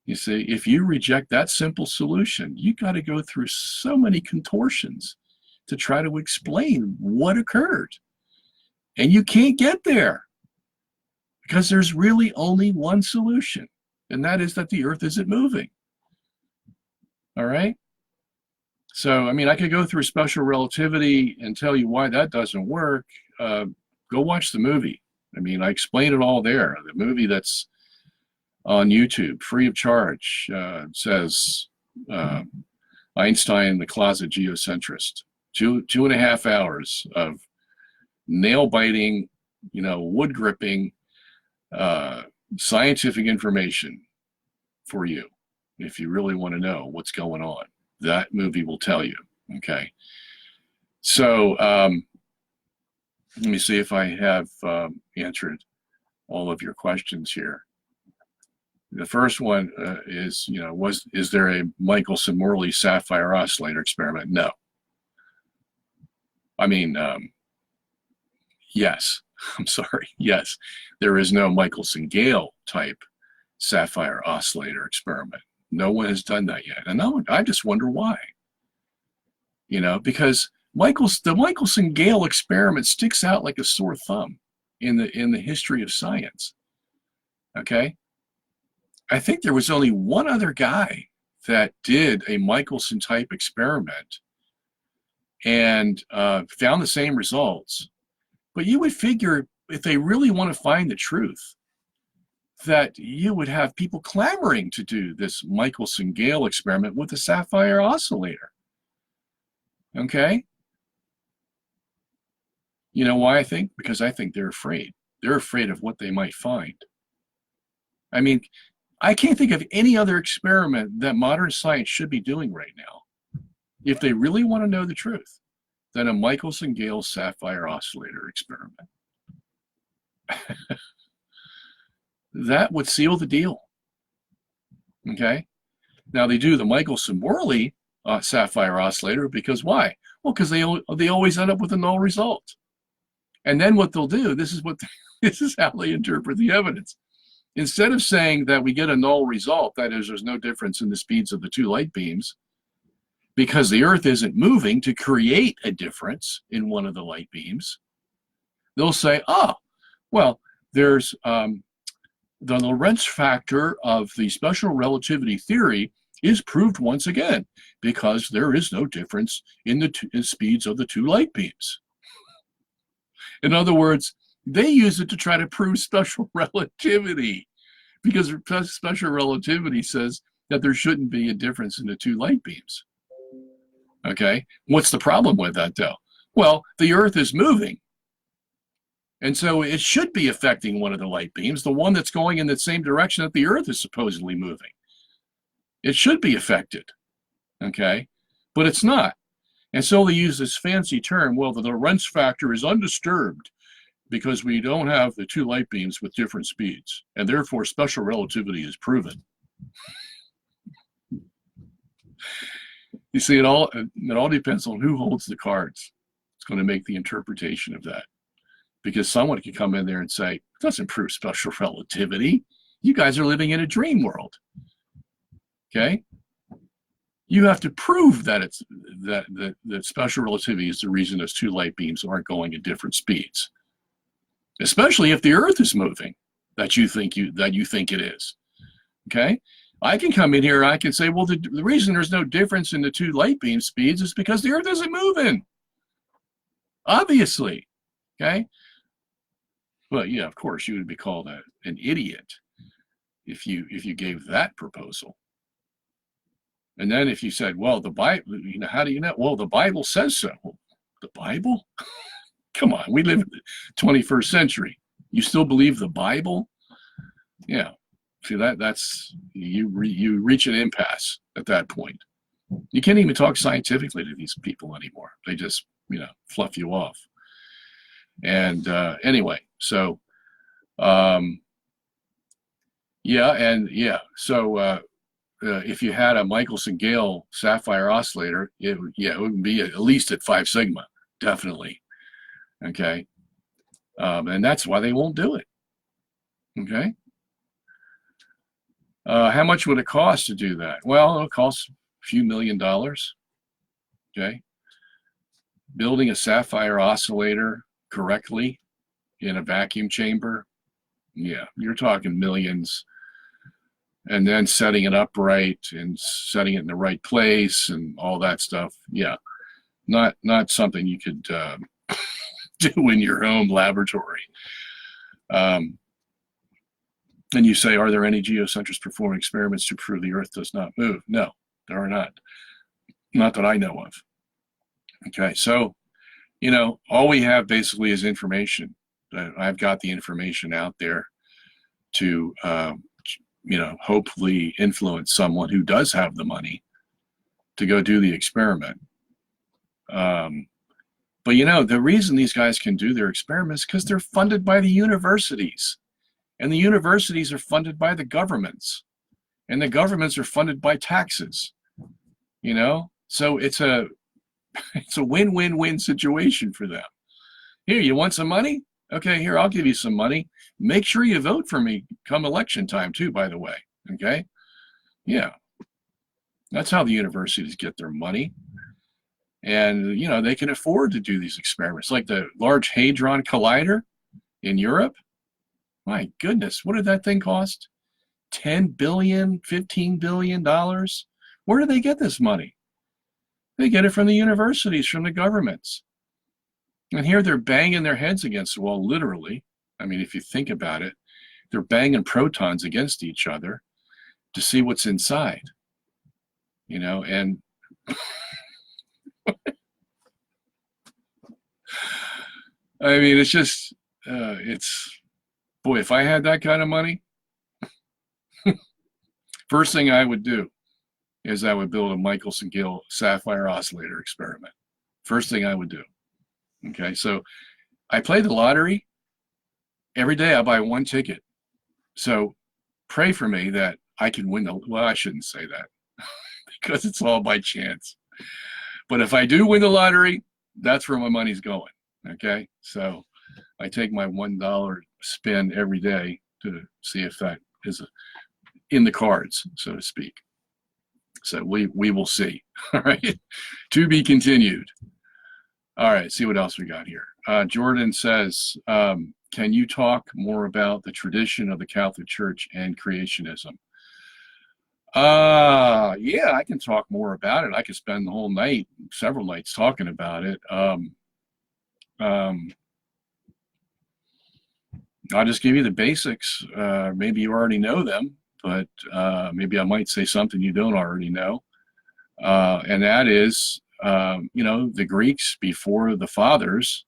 You see, if you reject that simple solution, you got to go through so many contortions to try to explain what occurred. And you can't get there because there's really only one solution, and that is that the Earth isn't moving. All right? So, I mean, I could go through special relativity and tell you why that doesn't work. Go watch the movie. I mean, I explain it all there. The movie that's on YouTube, free of charge, says Einstein, the Closet Geocentrist. 2.5 hours of nail biting, wood gripping scientific information for you. If you really want to know what's going on, that movie will tell you. Okay. So let me see if I have answered all of your questions here. The first one is, is there a Michelson-Morley sapphire oscillator experiment? No. I mean, yes. I'm sorry. Yes, there is no Michelson-Gale type sapphire oscillator experiment. No one has done that yet. And I just wonder why. Because the Michelson-Gale experiment sticks out like a sore thumb in the history of science. Okay? I think there was only one other guy that did a Michelson type experiment and found the same results. But you would figure if they really want to find the truth, that you would have people clamoring to do this Michelson-Gale experiment with the sapphire oscillator. Okay? You know why I think? Because I think they're afraid. They're afraid of what they might find. I mean, I can't think of any other experiment that modern science should be doing right now, if they really want to know the truth, than a Michelson-Gale sapphire oscillator experiment. That would seal the deal. Okay? Now they do the Michelson-Morley sapphire oscillator because why? Well, because they always end up with a null result. And then what they'll do, this is how they interpret the evidence. Instead of saying that we get a null result, that is, there's no difference in the speeds of the two light beams, because the Earth isn't moving to create a difference in one of the light beams, they'll say, oh, well, there's the Lorentz factor of the special relativity theory is proved once again, because there is no difference in the speeds of the two light beams. In other words, they use it to try to prove special relativity, because special relativity says that there shouldn't be a difference in the two light beams. Okay, what's the problem with that though? Well, the Earth is moving, and so it should be affecting one of the light beams, the one that's going in the same direction that the Earth is supposedly moving. It should be affected, okay, but it's not. And so they use this fancy term, well, the Lorentz factor is undisturbed because we don't have the two light beams with different speeds, and therefore special relativity is proven. You see, it all depends on who holds the cards. It's going to make the interpretation of that. Because someone could come in there and say, it doesn't prove special relativity. You guys are living in a dream world. Okay? You have to prove that that special relativity is the reason those two light beams aren't going at different speeds. Especially if the Earth is moving, that you think it is. Okay? I can come in here, I can say, well, the reason there's no difference in the two light beam speeds is because the Earth isn't moving. Obviously. Okay? Well, yeah, of course, you would be called an idiot if you gave that proposal. And then if you said, well, the Bible, how do you know? Well, the Bible says so. Well, the Bible? Come on, we live in the 21st century. You still believe the Bible? Yeah. See, that's you reach an impasse at that point. You can't even talk scientifically to these people anymore. They just, fluff you off. And anyway, so if you had a Michelson-Gale sapphire oscillator, it would be at least at 5 sigma, definitely. Okay, and that's why they won't do it. Okay. How much would it cost to do that? Well, it'll cost a few $1 million. Okay. Building a sapphire oscillator correctly in a vacuum chamber, yeah, you're talking millions. And then setting it up right and setting it in the right place and all that stuff, yeah, not something you could do in your home laboratory. And you say, are there any geocentrists performing experiments to prove the Earth does not move? No, there are not. Not that I know of. Okay, so, all we have basically is information. I've got the information out there. to, hopefully influence someone who does have the money to go do the experiment. But the reason these guys can do their experiments is because they're funded by the universities, and the universities are funded by the governments, and the governments are funded by taxes. So it's a win-win-win situation for them. Here, you want some money? Okay, here, I'll give you some money. Make sure you vote for me come election time too, by the way. Okay? Yeah. That's how the universities get their money. And, they can afford to do these experiments. Like the Large Hadron Collider in Europe. My goodness, what did that thing cost? $10 billion, $15 billion? Where do they get this money? They get it from the universities, from the governments. And here they're banging their heads against the wall, literally. I mean, if you think about it, they're banging protons against each other to see what's inside. And I mean, it's just, boy, if I had that kind of money, first thing I would do is I would build a Michelson-Gill sapphire oscillator experiment. First thing I would do. Okay, so I play the lottery. Every day I buy one ticket. So pray for me that I can win well, I shouldn't say that because it's all by chance. But if I do win the lottery, that's where my money's going. Okay, so I take my $1 spin every day to see if that is in the cards, so to speak. So we will see. All right, to be continued. All right, see what else we got here. Jordan says, can you talk more about the tradition of the Catholic Church and creationism? Yeah, I can talk more about it. I could spend the whole night, several nights talking about it. I'll just give you the basics. Maybe you already know them, but maybe I might say something you don't already know. And that is, the Greeks before the fathers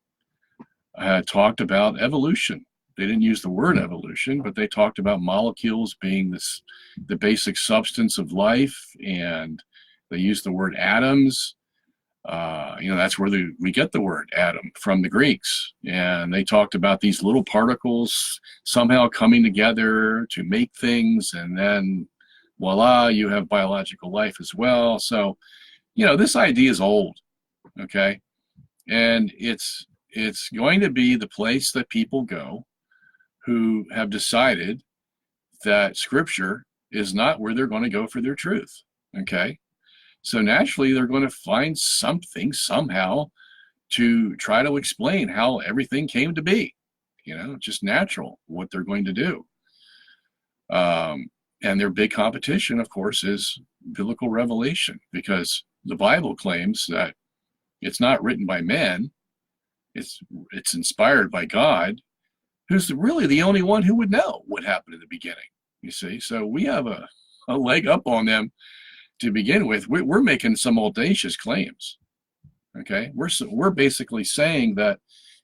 talked about evolution. They didn't use the word evolution, but they talked about molecules being the basic substance of life, and they used the word atoms. That's where we get the word atom from the Greeks. And they talked about these little particles somehow coming together to make things, and then voila, you have biological life as well. So, this idea is old, okay? And it's going to be the place that people go who have decided that Scripture is not where they're going to go for their truth, okay? So naturally, they're going to find something somehow to try to explain how everything came to be, just natural, what they're going to do. And their big competition, of course, is biblical revelation, because the Bible claims that it's not written by men, it's inspired by God, who's really the only one who would know what happened in the beginning, you see. So we have a leg up on them to begin with. We're making some audacious claims, okay? We're basically saying that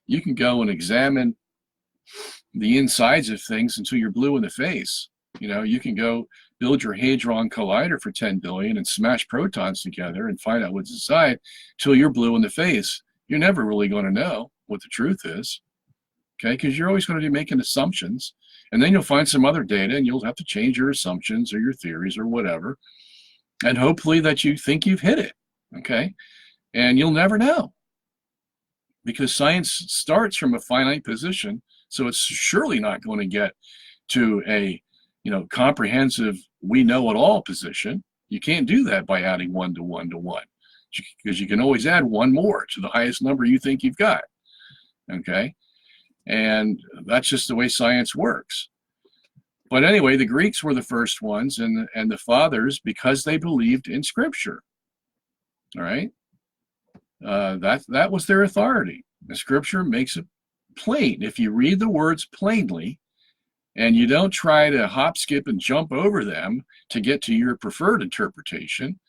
you can go and examine the insides of things until you're blue in the face. You can go build your Hadron Collider for $10 billion and smash protons together and find out what's inside till you're blue in the face. You're never really going to know what the truth is, okay? Because you're always going to be making assumptions, and then you'll find some other data and you'll have to change your assumptions or your theories or whatever, and hopefully that you think you've hit it, okay? And you'll never know, because science starts from a finite position, so it's surely not going to get to a comprehensive, we know it all position. You can't do that by adding 1 to 1 to 1, because you can always add one more to the highest number you think you've got, okay? And that's just the way science works. But anyway, the Greeks were the first ones, and the fathers, because they believed in Scripture, all right? That was their authority. The Scripture makes it plain. If you read the words plainly, and you don't try to hop, skip, and jump over them to get to your preferred interpretation,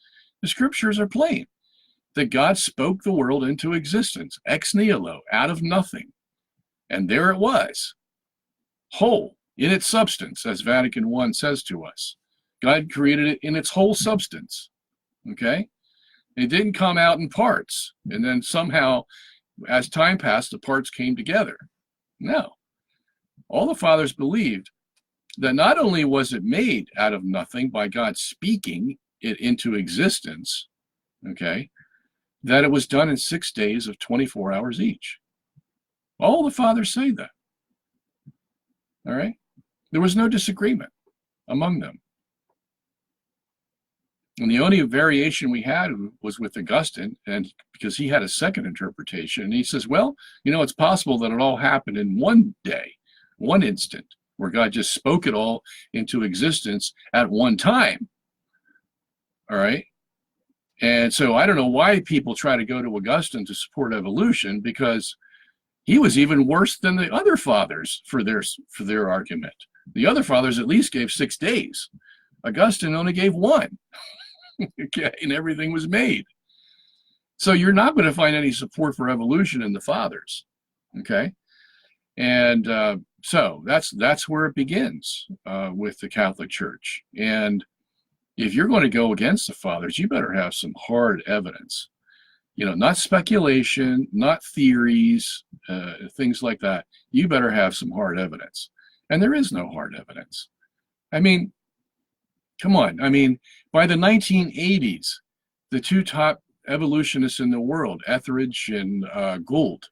the Scriptures are plain. That God spoke the world into existence, ex nihilo, out of nothing. And there it was, whole, in its substance, as Vatican I says to us. God created it in its whole substance, okay? It didn't come out in parts, and then somehow, as time passed, the parts came together. No. All the fathers believed that not only was it made out of nothing by God speaking it into existence, okay, that it was done in 6 days of 24 hours each. All the fathers say that. All right? There was no disagreement among them. And the only variation we had was with Augustine, and because he had a second interpretation. And he says, well, you know, it's possible that it all happened in one day, one instant, where God just spoke it all into existence at one time. All right? And so I don't know why people try to go to Augustine to support evolution, because he was even worse than the other fathers for their argument. The other fathers at least gave 6 days. Augustine only gave 1. Okay, and everything was made. So you're not going to find any support for evolution in the fathers. Okay, and so that's where it begins with the Catholic Church. And if you're going to go against the fathers, you better have some hard evidence. You know, not speculation, not theories, things like that. You better have some hard evidence. And there is no hard evidence. I mean, come on. I mean, by the 1980s, the two top evolutionists in the world, Etheridge and Gould,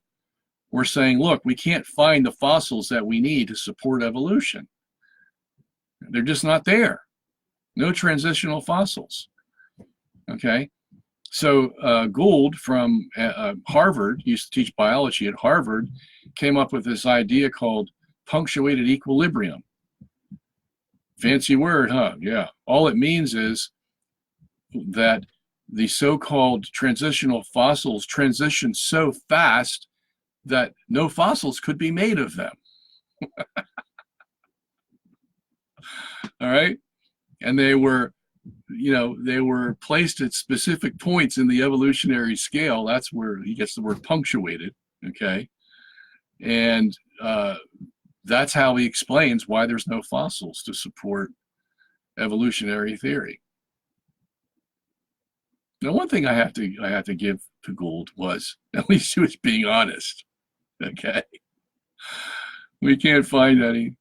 were saying, look, we can't find the fossils that we need to support evolution. They're just not there. No transitional fossils. Okay? So Gould from Harvard, used to teach biology at Harvard, came up with this idea called punctuated equilibrium. Fancy word, huh? Yeah. All it means is that the so-called transitional fossils transition so fast that no fossils could be made of them. All right? And they were, you know, they were placed at specific points in the evolutionary scale. That's where he gets the word punctuated, okay? And that's how he explains why there's no fossils to support evolutionary theory. Now, one thing I have to give to Gould was, at least he was being honest, okay? We can't find any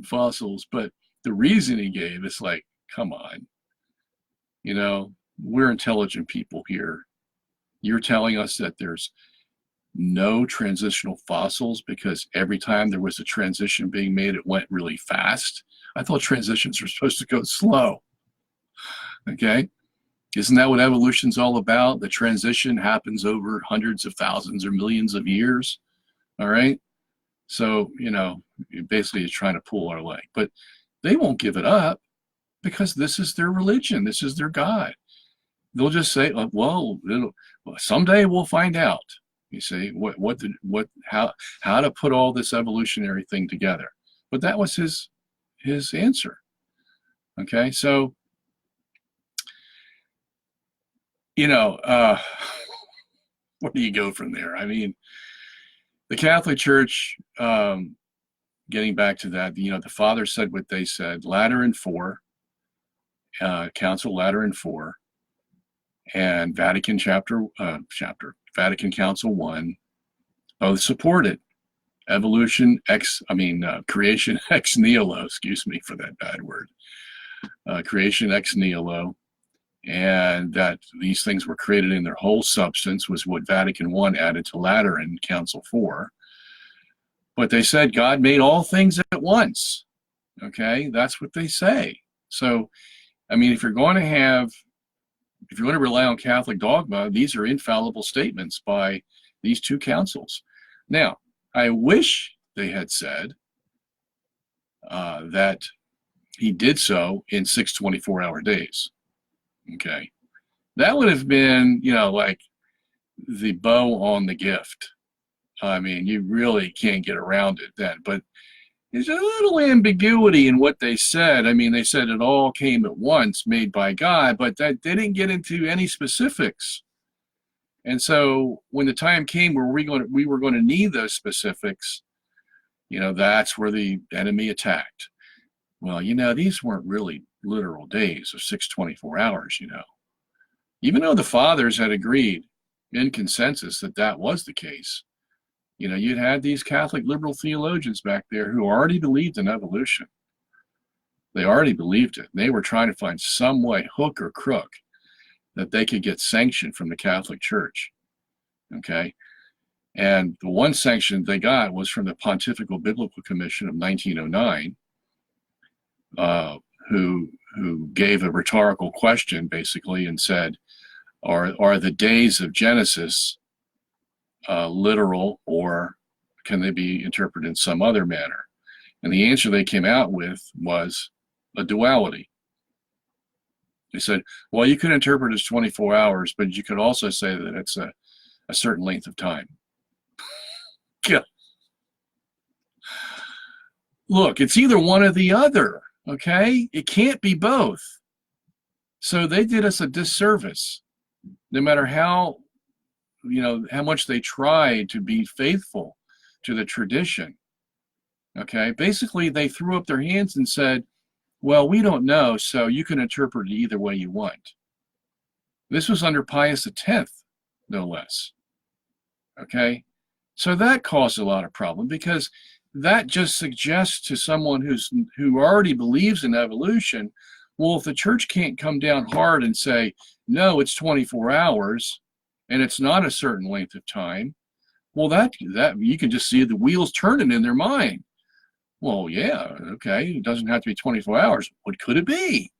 fossils, but the reason he gave is like, come on. You know, we're intelligent people here. You're telling us that there's no transitional fossils because every time there was a transition being made, it went really fast. I thought transitions were supposed to go slow. Okay? Isn't that what evolution's all about? The transition happens over hundreds of thousands or millions of years. All right? So, you know, basically it's trying to pull our leg. But they won't give it up because this is their religion. This is their God. They'll just say, well, someday we'll find out. You see, how to put all this evolutionary thing together. But that was his answer. Okay, so, you know, where do you go from there? I mean, the Catholic Church, getting back to that, you know, the fathers said what they said. Lateran IV, Council Lateran IV, and Vatican Vatican Council I, both supported creation ex nihilo, excuse me for that bad word, creation ex nihilo, and that these things were created in their whole substance was what Vatican I added to Lateran Council IV. But they said God made all things at once. Okay, that's what they say. So, I mean, if you're going to rely on Catholic dogma, these are infallible statements by these two councils. Now, I wish they had said that he did so in 6 24-hour days. Okay, that would have been, you know, like the bow on the gift. I mean, you really can't get around it then. But there's a little ambiguity in what they said. I mean, they said it all came at once, made by God, but that they didn't get into any specifics. And so when the time came where we were going to need those specifics, that's where the enemy attacked. Well, these weren't really literal days of 624 hours, Even though the fathers had agreed in consensus that that was the case, you'd had these Catholic liberal theologians back there who already believed in evolution. They already believed it. They were trying to find some way, hook or crook, that they could get sanction from the Catholic Church. Okay? And the one sanction they got was from the Pontifical Biblical Commission of 1909, who gave a rhetorical question, basically, and said, are the days of Genesis literal, or can they be interpreted in some other manner? And the answer they came out with was a duality. They said, well, you could interpret it as 24 hours, but you could also say that it's a certain length of time. Yeah. Look, it's either one or the other, okay? It can't be both. So they did us a disservice, no matter how much they tried to be faithful to the tradition. Okay, basically they threw up their hands and said, well, we don't know, so you can interpret it either way you want. This was under Pius X, no less. Okay, so that caused a lot of problem, because that just suggests to someone who already believes in evolution, well, if the church can't come down hard and say, no, it's 24 hours and it's not a certain length of time, well, that you can just see the wheels turning in their mind. Well, yeah, okay, it doesn't have to be 24 hours. What could it be?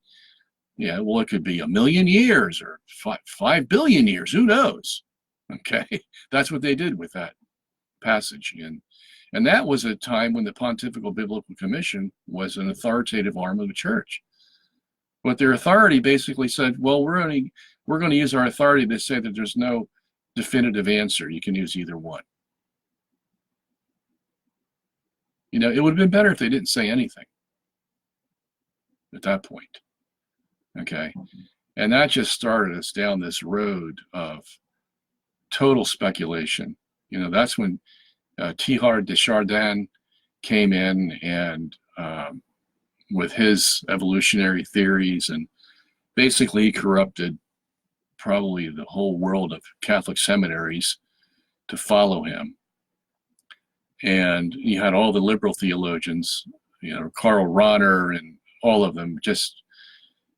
Yeah, well, it could be 1,000,000 years or 5 billion years. Who knows? Okay, that's what they did with that passage. And that was a time when the Pontifical Biblical Commission was an authoritative arm of the church. But their authority basically said, well, we're going to use our authority to say that there's no definitive answer. You can use either one. It would have been better if they didn't say anything at that point. Okay. And that just started us down this road of total speculation. That's when Teilhard de Chardin came in and with his evolutionary theories, and basically he corrupted probably the whole world of Catholic seminaries to follow him. And you had all the liberal theologians, Karl Rahner and all of them, just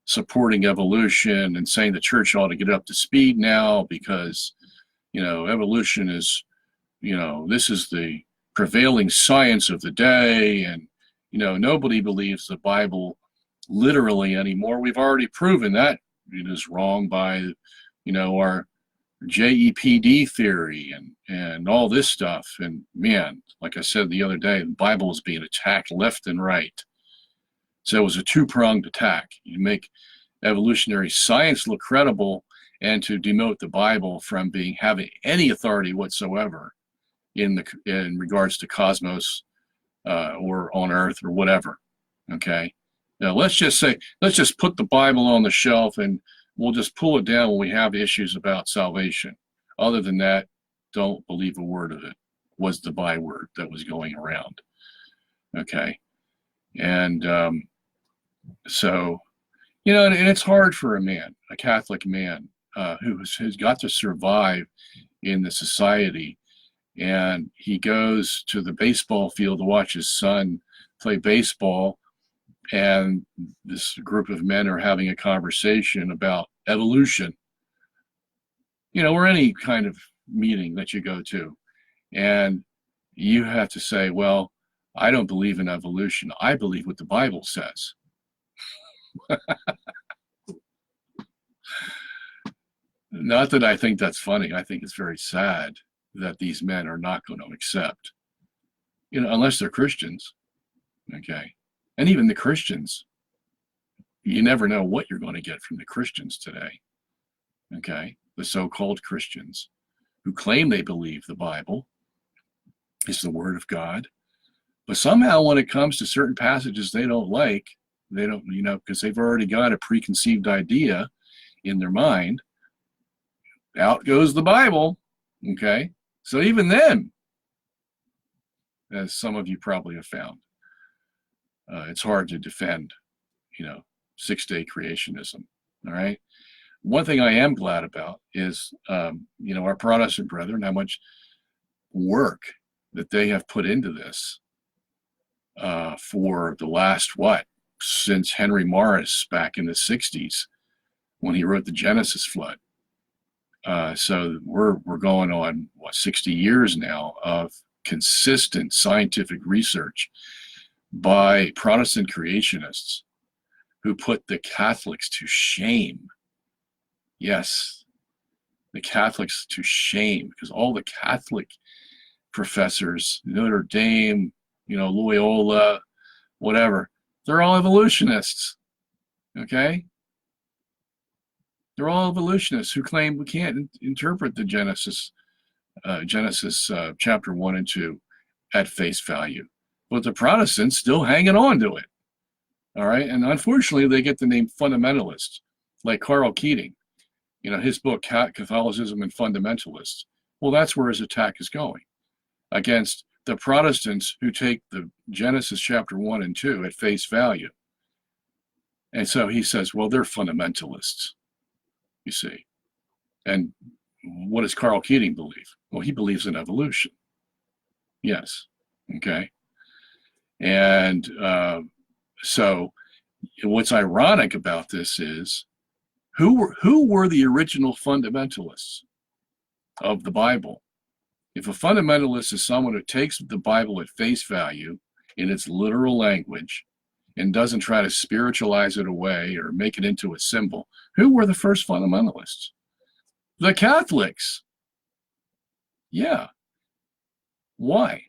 supporting evolution and saying the church ought to get up to speed now because, evolution is, this is the prevailing science of the day, and, nobody believes the Bible literally anymore. We've already proven that it is wrong by, our JEPD theory and all this stuff. And man, like I said the other day, the Bible is being attacked left and right. So it was a two-pronged attack. You make evolutionary science look credible, and to demote the Bible from having any authority whatsoever in regards to cosmos or on Earth or whatever. Okay. Now let's just put the Bible on the shelf and we'll just pull it down when we have issues about salvation. Other than that, don't believe a word of it, was the byword that was going around. Okay. And so, and it's hard for a man, a Catholic man, who's got to survive in the society. And he goes to the baseball field to watch his son play baseball. And this group of men are having a conversation about evolution, or any kind of meeting that you go to. And you have to say, well, I don't believe in evolution. I believe what the Bible says. Not that I think that's funny. I think it's very sad that these men are not going to accept, unless they're Christians. Okay. And even the Christians, you never know what you're going to get from the Christians today. Okay. The so-called Christians who claim they believe the Bible is the Word of God. But somehow when it comes to certain passages they don't like, they don't, because they've already got a preconceived idea in their mind, out goes the Bible. Okay. So even then, as some of you probably have found. It's hard to defend, 6-day creationism. All right. One thing I am glad about is, our Protestant brethren, how much work that they have put into this for the last, since Henry Morris back in the 60s when he wrote the Genesis flood. So we're going on, 60 years now of consistent scientific research by Protestant creationists who put the Catholics to shame. Yes, the Catholics to shame, because all the Catholic professors, Notre Dame, Loyola, whatever, they're all evolutionists. Okay? They're all evolutionists who claim we can't interpret the Genesis chapter 1 and 2 at face value. But the Protestants still hanging on to it. All right? And unfortunately, they get the name fundamentalists, like Carl Keating. His book, Catholicism and Fundamentalists. Well, that's where his attack is going, against the Protestants who take the Genesis chapter 1 and 2 at face value. And so he says, well, they're fundamentalists, you see. And what does Carl Keating believe? Well, he believes in evolution. Yes. Okay. And so what's ironic about this is, who were the original fundamentalists of the Bible? If a fundamentalist is someone who takes the Bible at face value in its literal language and doesn't try to spiritualize it away or make it into a symbol, who were the first fundamentalists? The Catholics. Yeah. Why?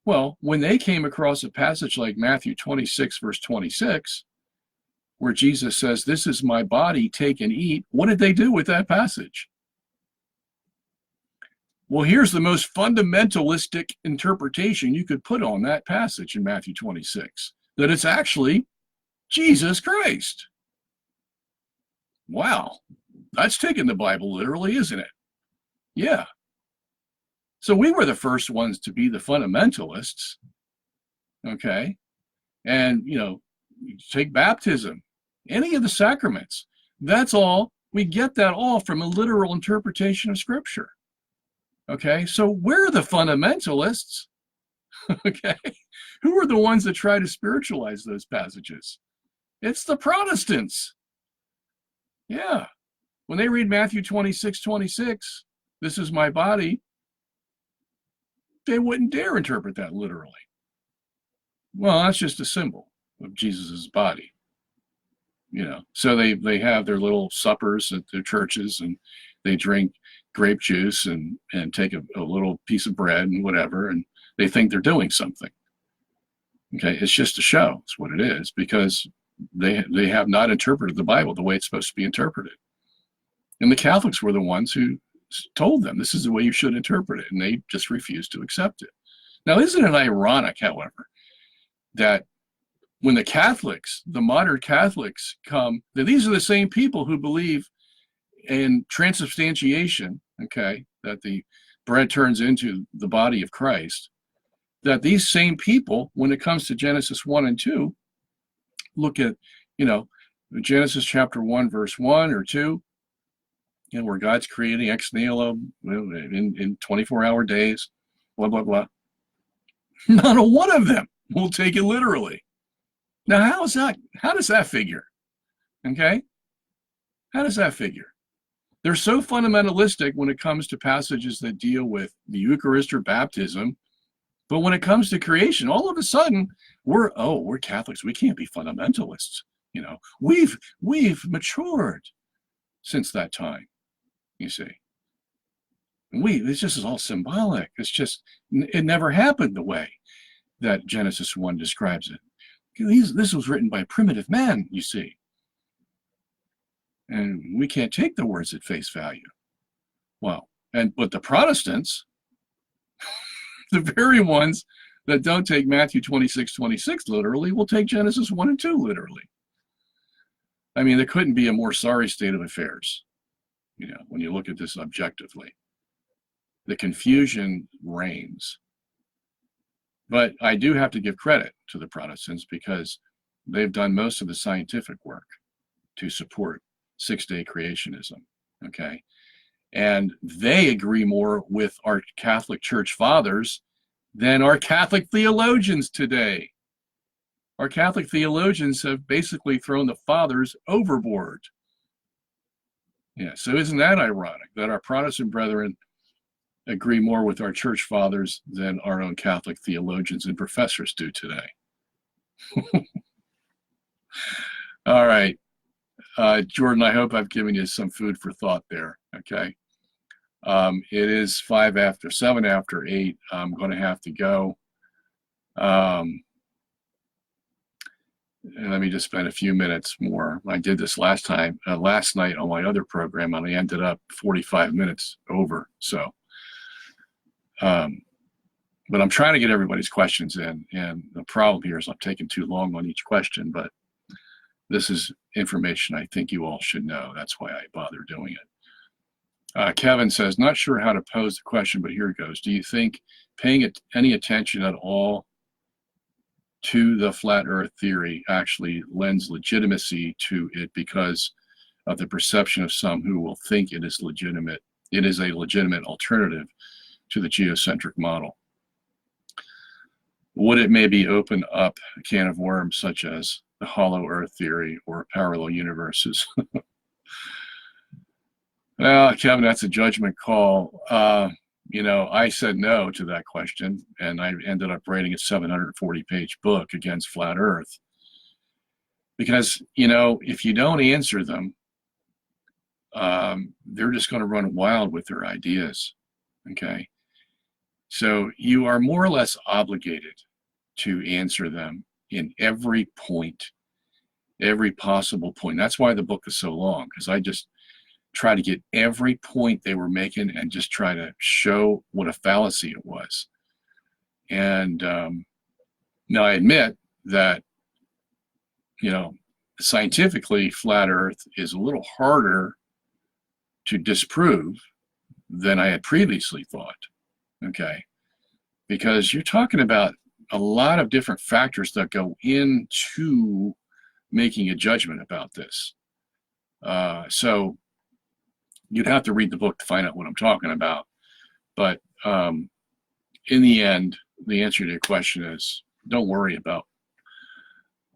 Well, when they came across a passage like Matthew 26, verse 26, where Jesus says, "This is my body, take and eat," what did they do with that passage? Well, here's the most fundamentalistic interpretation you could put on that passage in Matthew 26, that it's actually Jesus Christ. Wow, that's taking the Bible literally, isn't it? Yeah. So we were the first ones to be the fundamentalists, okay? And, take baptism, any of the sacraments. That's all. We get that all from a literal interpretation of Scripture. Okay, so we're the fundamentalists. Okay, who are the ones that try to spiritualize those passages? It's the Protestants. Yeah, when they read Matthew 26:26, "This is my body," they wouldn't dare interpret that literally. Well, that's just a symbol of Jesus's body. So they have their little suppers at their churches, and they drink grape juice and take a little piece of bread and whatever, and they think they're doing something. Okay, it's just a show. It's what it is, because they have not interpreted the Bible the way it's supposed to be interpreted. And the Catholics were the ones who told them this is the way you should interpret it, and they just refused to accept it. Now, isn't it ironic, however, that when the Catholics, the modern Catholics, come, these are the same people who believe in transubstantiation, okay, that the bread turns into the body of Christ, that these same people, when it comes to Genesis 1 and 2, look at, Genesis chapter 1, verse 1 or 2, where God's creating ex nihilo in 24-hour days, blah, blah, blah. Not a one of them will take it literally. Now, how does that figure? Okay? How does that figure? They're so fundamentalistic when it comes to passages that deal with the Eucharist or baptism, but when it comes to creation, all of a sudden, we're Catholics. We can't be fundamentalists. We've matured since that time, you see. It's just all symbolic. It never happened the way that Genesis 1 describes it. This was written by primitive men, you see. And we can't take the words at face value. Well, but the Protestants, the very ones that don't take Matthew 26:26 literally, will take Genesis 1 and 2 literally. I mean, there couldn't be a more sorry state of affairs, when you look at this objectively. The confusion reigns. But I do have to give credit to the Protestants because they've done most of the scientific work to support six-day creationism, okay? And they agree more with our Catholic Church fathers than our Catholic theologians today. Our Catholic theologians have basically thrown the fathers overboard. Yeah, so isn't that ironic that our Protestant brethren agree more with our church fathers than our own Catholic theologians and professors do today? All right, Jordan, I hope I've given you some food for thought there, okay? It is 7 after 8. I'm going to have to go. And let me just spend a few minutes more. I did this last night on my other program, and I ended up 45 minutes over. So, but I'm trying to get everybody's questions in, and the problem here is I'm taking too long on each question, but this is information I think you all should know. That's why I bother doing it. Kevin says, not sure how to pose the question, but here it goes. Do you think paying any attention at all to the flat earth theory actually lends legitimacy to it because of the perception of some who will think it is legitimate? It is a legitimate alternative to the geocentric model. Would it maybe open up a can of worms such as the hollow earth theory or parallel universes? Well, Kevin, that's a judgment call. You know, I said no to that question, and I ended up writing a 740-page book against flat earth. Because, you know, if you don't answer them, they're just going to run wild with their ideas, okay? So you are more or less obligated to answer them in every point, every possible point. That's why the book is so long, because I just try to get every point they were making and just try to show what a fallacy it was. And now I admit that, you know, scientifically, flat earth is a little harder to disprove than I had previously thought, okay? Because you're talking about a lot of different factors that go into making a judgment about this. So you'd have to read the book to find out what I'm talking about. But in the end, the answer to your question is don't worry about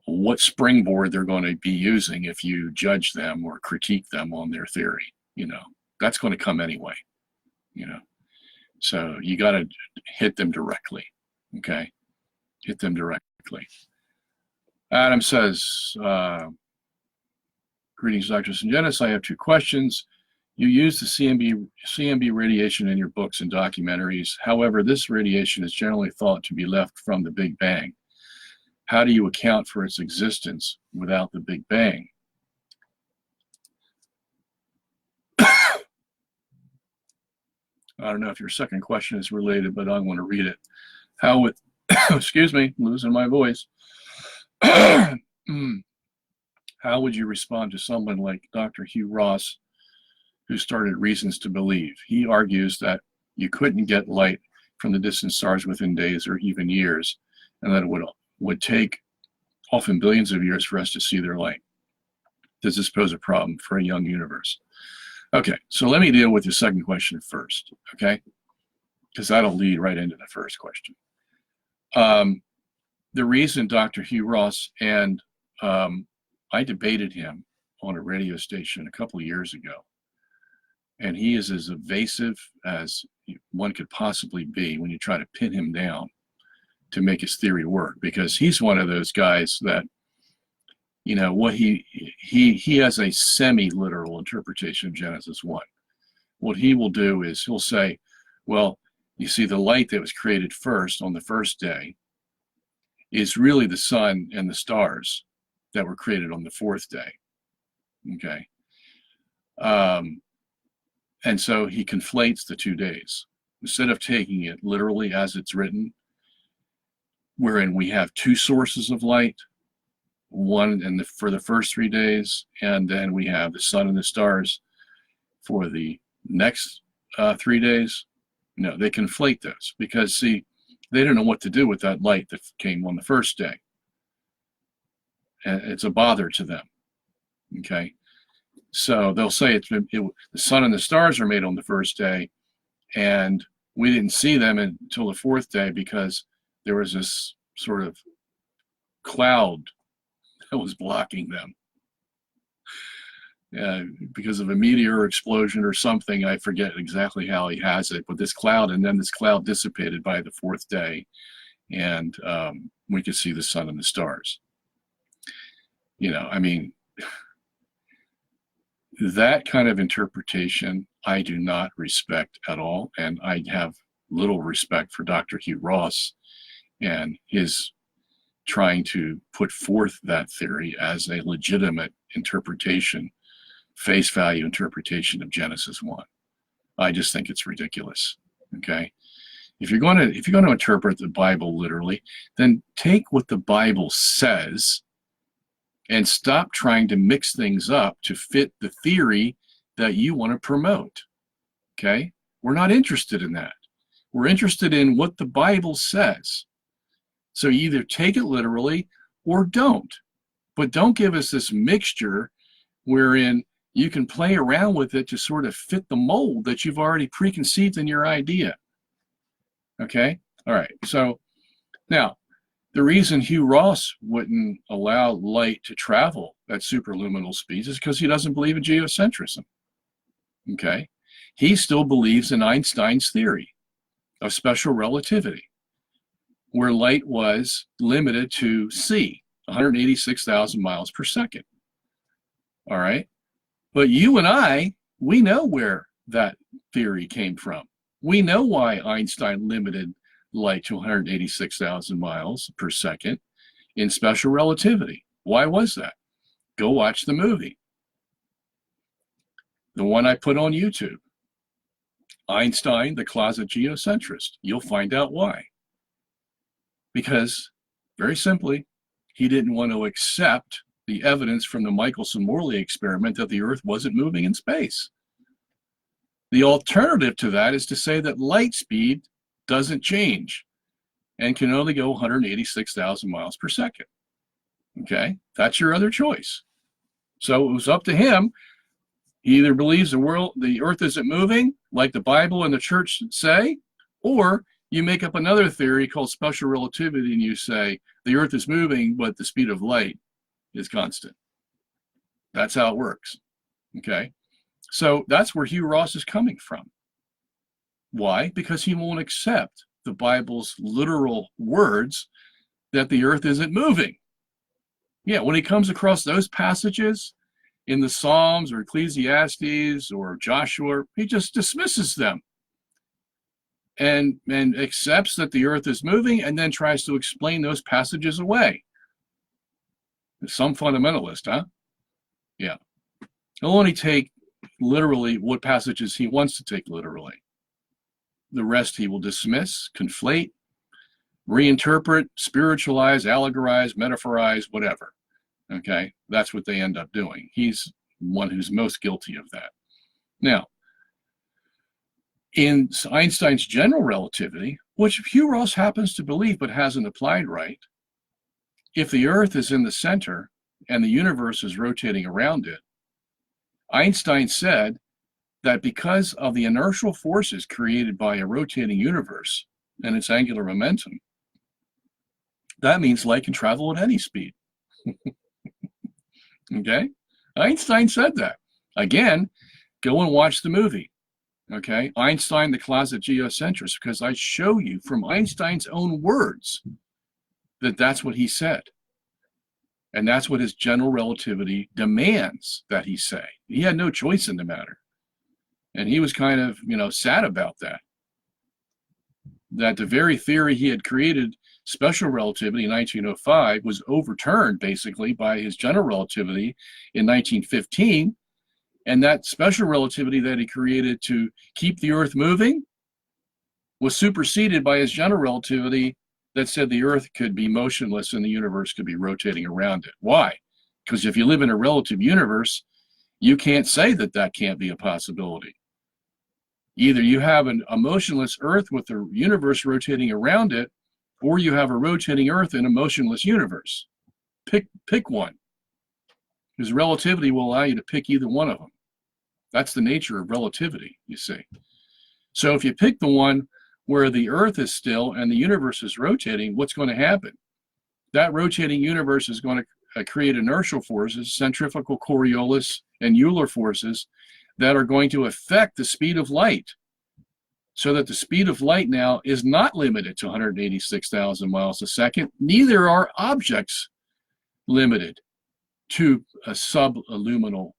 what springboard they're going to be using if you judge them or critique them on their theory. You know, that's going to come anyway, you know. So you got to hit them directly, okay? Hit them directly. Adam says, greetings, Dr. Sungenis. I have 2 questions. You use the CMB radiation in your books and documentaries. However, this radiation is generally thought to be left from the Big Bang. How do you account for its existence without the Big Bang? I don't know if your second question is related, but I want to read it. How would, excuse me, losing my voice. How would you respond to someone like Dr. Hugh Ross, who started Reasons to Believe? He argues that you couldn't get light from the distant stars within days or even years, and that it would take often billions of years for us to see their light. Does this pose a problem for a young universe? Okay, so let me deal with your second question first, okay? Because that'll lead right into the first question. The reason Dr. Hugh Ross, and I debated him on a radio station a couple of years ago, and he is as evasive as one could possibly be when you try to pin him down to make his theory work, because he's one of those guys that, you know, what he has a semi-literal interpretation of Genesis 1. What he will do is he'll say, well, you see, the light that was created first on the first day is really the sun and the stars that were created on the 4th day, okay? And so he conflates the 2 days. Instead of taking it literally as it's written, wherein we have 2 sources of light, one for the first 3 days, and then we have the sun and the stars for the next 3 days. No, they conflate those because, see, They don't know what to do with that light that came on the first day. And it's a bother to them. Okay, so they'll say the sun and the stars are made on the first day, and we didn't see them until the fourth day because there was this sort of cloud that was blocking them. Because of a meteor explosion or something. I forget exactly how he has it, but this cloud, and then this cloud dissipated by the fourth day, and we could see the sun and the stars. You know, I mean, that kind of interpretation I do not respect at all, and I have little respect for Dr. Hugh Ross and his trying to put forth that theory as a legitimate interpretation, face value interpretation of Genesis 1. I just think it's ridiculous. Okay, if you're going to interpret the Bible literally, then take what the Bible says and stop trying to mix things up to fit the theory that you want to promote. Okay, we're not interested in that. We're interested in what the Bible says. So you either take it literally or don't, but don't give us this mixture wherein you can play around with it to sort of fit the mold that you've already preconceived in your idea. Okay? All right. So now, the reason Hugh Ross wouldn't allow light to travel at superluminal speeds is because he doesn't believe in geocentrism. Okay? He still believes in Einstein's theory of special relativity, where light was limited to c, 186,000 miles per second. All right? But you and I, we know where that theory came from. We know why Einstein limited light to 186,000 miles per second in special relativity. Why was that? Go watch the movie. The one I put on YouTube. Einstein, the Closet Geocentrist. You'll find out why. Because, very simply, he didn't want to accept the evidence from the Michelson-Morley experiment that the Earth wasn't moving in space. The alternative to that is to say that light speed doesn't change and can only go 186,000 miles per second. Okay, that's your other choice. So it was up to him. He either believes the Earth isn't moving, like the Bible and the church say, or you make up another theory called special relativity and you say the Earth is moving, but the speed of light is constant. That's how it works. Okay, so that's where Hugh Ross is coming from. Why? Because he won't accept the Bible's literal words that the Earth isn't moving. Yeah, when he comes across those passages in the Psalms or Ecclesiastes or Joshua, he just dismisses them and accepts that the Earth is moving and then tries to explain those passages away. Some fundamentalist, huh? Yeah. He'll only take literally what passages he wants to take literally. The rest he will dismiss, conflate, reinterpret, spiritualize, allegorize, metaphorize, whatever. Okay? That's what they end up doing. He's one who's most guilty of that. Now, in Einstein's general relativity, which Hugh Ross happens to believe but hasn't applied right, if the Earth is in the center and the universe is rotating around it, Einstein said that because of the inertial forces created by a rotating universe and its angular momentum, that means light can travel at any speed. Okay? Einstein said that. Again, go and watch the movie. Okay? Einstein, the Closet Geocentrist, because I show you from Einstein's own words that that's what he said. And that's what his general relativity demands that he say. He had no choice in the matter. And he was kind of, sad about that. That the very theory he had created, special relativity in 1905, was overturned basically by his general relativity in 1915. And that special relativity that he created to keep the Earth moving was superseded by his general relativity that said the Earth could be motionless and the universe could be rotating around it. Why? Because if you live in a relative universe, you can't say that that can't be a possibility. Either you have a motionless Earth with the universe rotating around it, or you have a rotating Earth in a motionless universe. Pick one, because relativity will allow you to pick either one of them. That's the nature of relativity, you see. So if you pick the one where the Earth is still and the universe is rotating, what's going to happen? That rotating universe is going to create inertial forces, centrifugal Coriolis and Euler forces, that are going to affect the speed of light, so that the speed of light now is not limited to 186,000 miles a second. Neither are objects limited to subluminal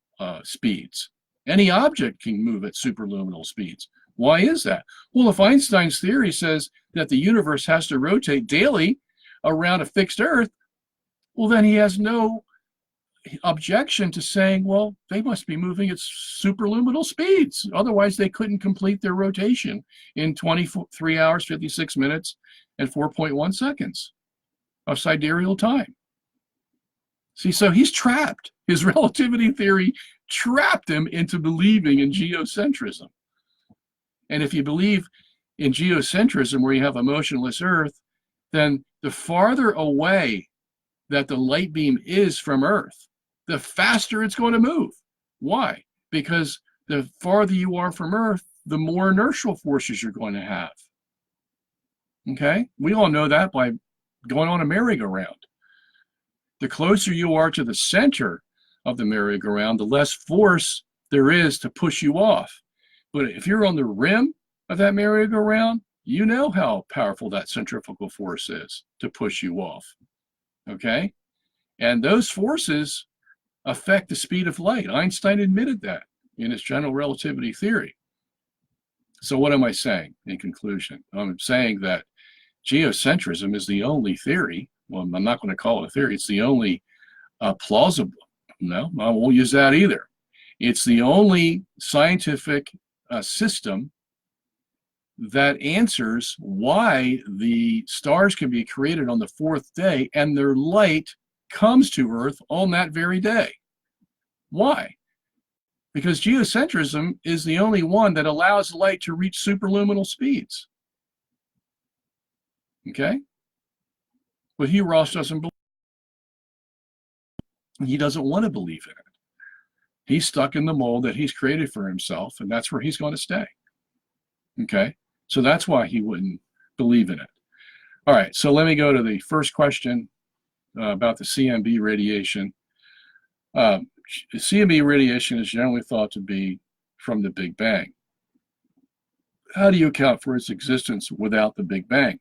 speeds. Any object can move at superluminal speeds. Why is that? Well, if Einstein's theory says that the universe has to rotate daily around a fixed Earth, well, then he has no objection to saying, well, they must be moving at superluminal speeds. Otherwise, they couldn't complete their rotation in 23 hours, 56 minutes, and 4.1 seconds of sidereal time. See, so he's trapped. His relativity theory trapped him into believing in geocentrism. And if you believe in geocentrism, where you have a motionless Earth, then the farther away that the light beam is from Earth, the faster it's going to move. Why? Because the farther you are from Earth, the more inertial forces you're going to have. Okay? We all know that by going on a merry-go-round. The closer you are to the center of the merry-go-round, the less force there is to push you off. But if you're on the rim of that merry-go-round, you know how powerful that centrifugal force is to push you off. Okay? And those forces affect the speed of light. Einstein admitted that in his general relativity theory. So what am I saying in conclusion? I'm saying that geocentrism is the only theory. Well, I'm not going to call it a theory. It's the only plausible. No, I won't use that either. It's the only scientific system that answers why the stars can be created on the fourth day and their light comes to Earth on that very day. Why? Because geocentrism is the only one that allows light to reach superluminal speeds. Okay? But Ross doesn't believe. He doesn't want to believe in it. He's stuck in the mold that he's created for himself, and that's where he's going to stay. Okay? So that's why he wouldn't believe in it. All right, so let me go to the first question about the CMB radiation. CMB radiation is generally thought to be from the Big Bang. How do you account for its existence without the Big Bang?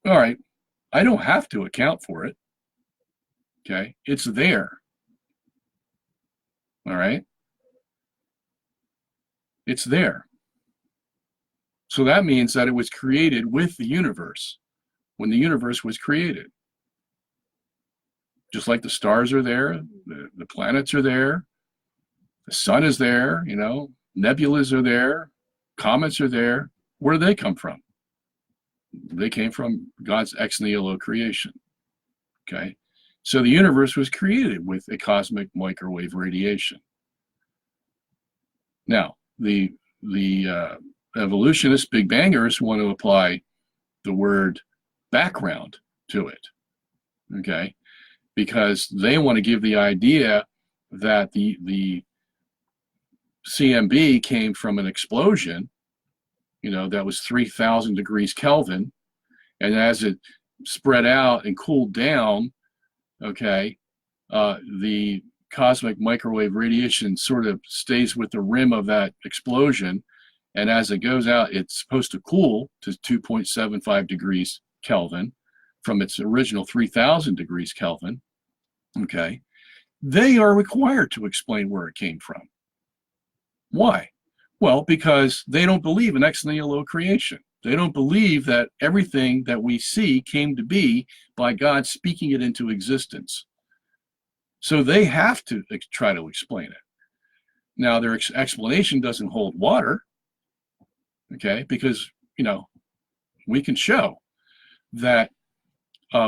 All right, I don't have to account for it. Okay, it's there. All right, it's there. So that means that it was created with the universe when the universe was created. Just like the stars are there, the planets are there, the sun is there, you know, nebulas are there, comets are there. Where do they come from? They came from God's ex nihilo creation. Okay, so the universe was created with a cosmic microwave radiation. Now, the evolutionists, Big Bangers, want to apply the word background to it. Okay, because they want to give the idea that the CMB came from an explosion, you know, that was 3,000 degrees Kelvin, and as it spread out and cooled down, okay, the cosmic microwave radiation sort of stays with the rim of that explosion, and as it goes out, it's supposed to cool to 2.75 degrees Kelvin from its original 3,000 degrees Kelvin. Okay, they are required to explain where it came from. Why? Well, because they don't believe in ex nihilo creation. They don't believe that everything that we see came to be by God speaking it into existence. So they have to try to explain it. Now, their explanation doesn't hold water, okay, because, you know, we can show that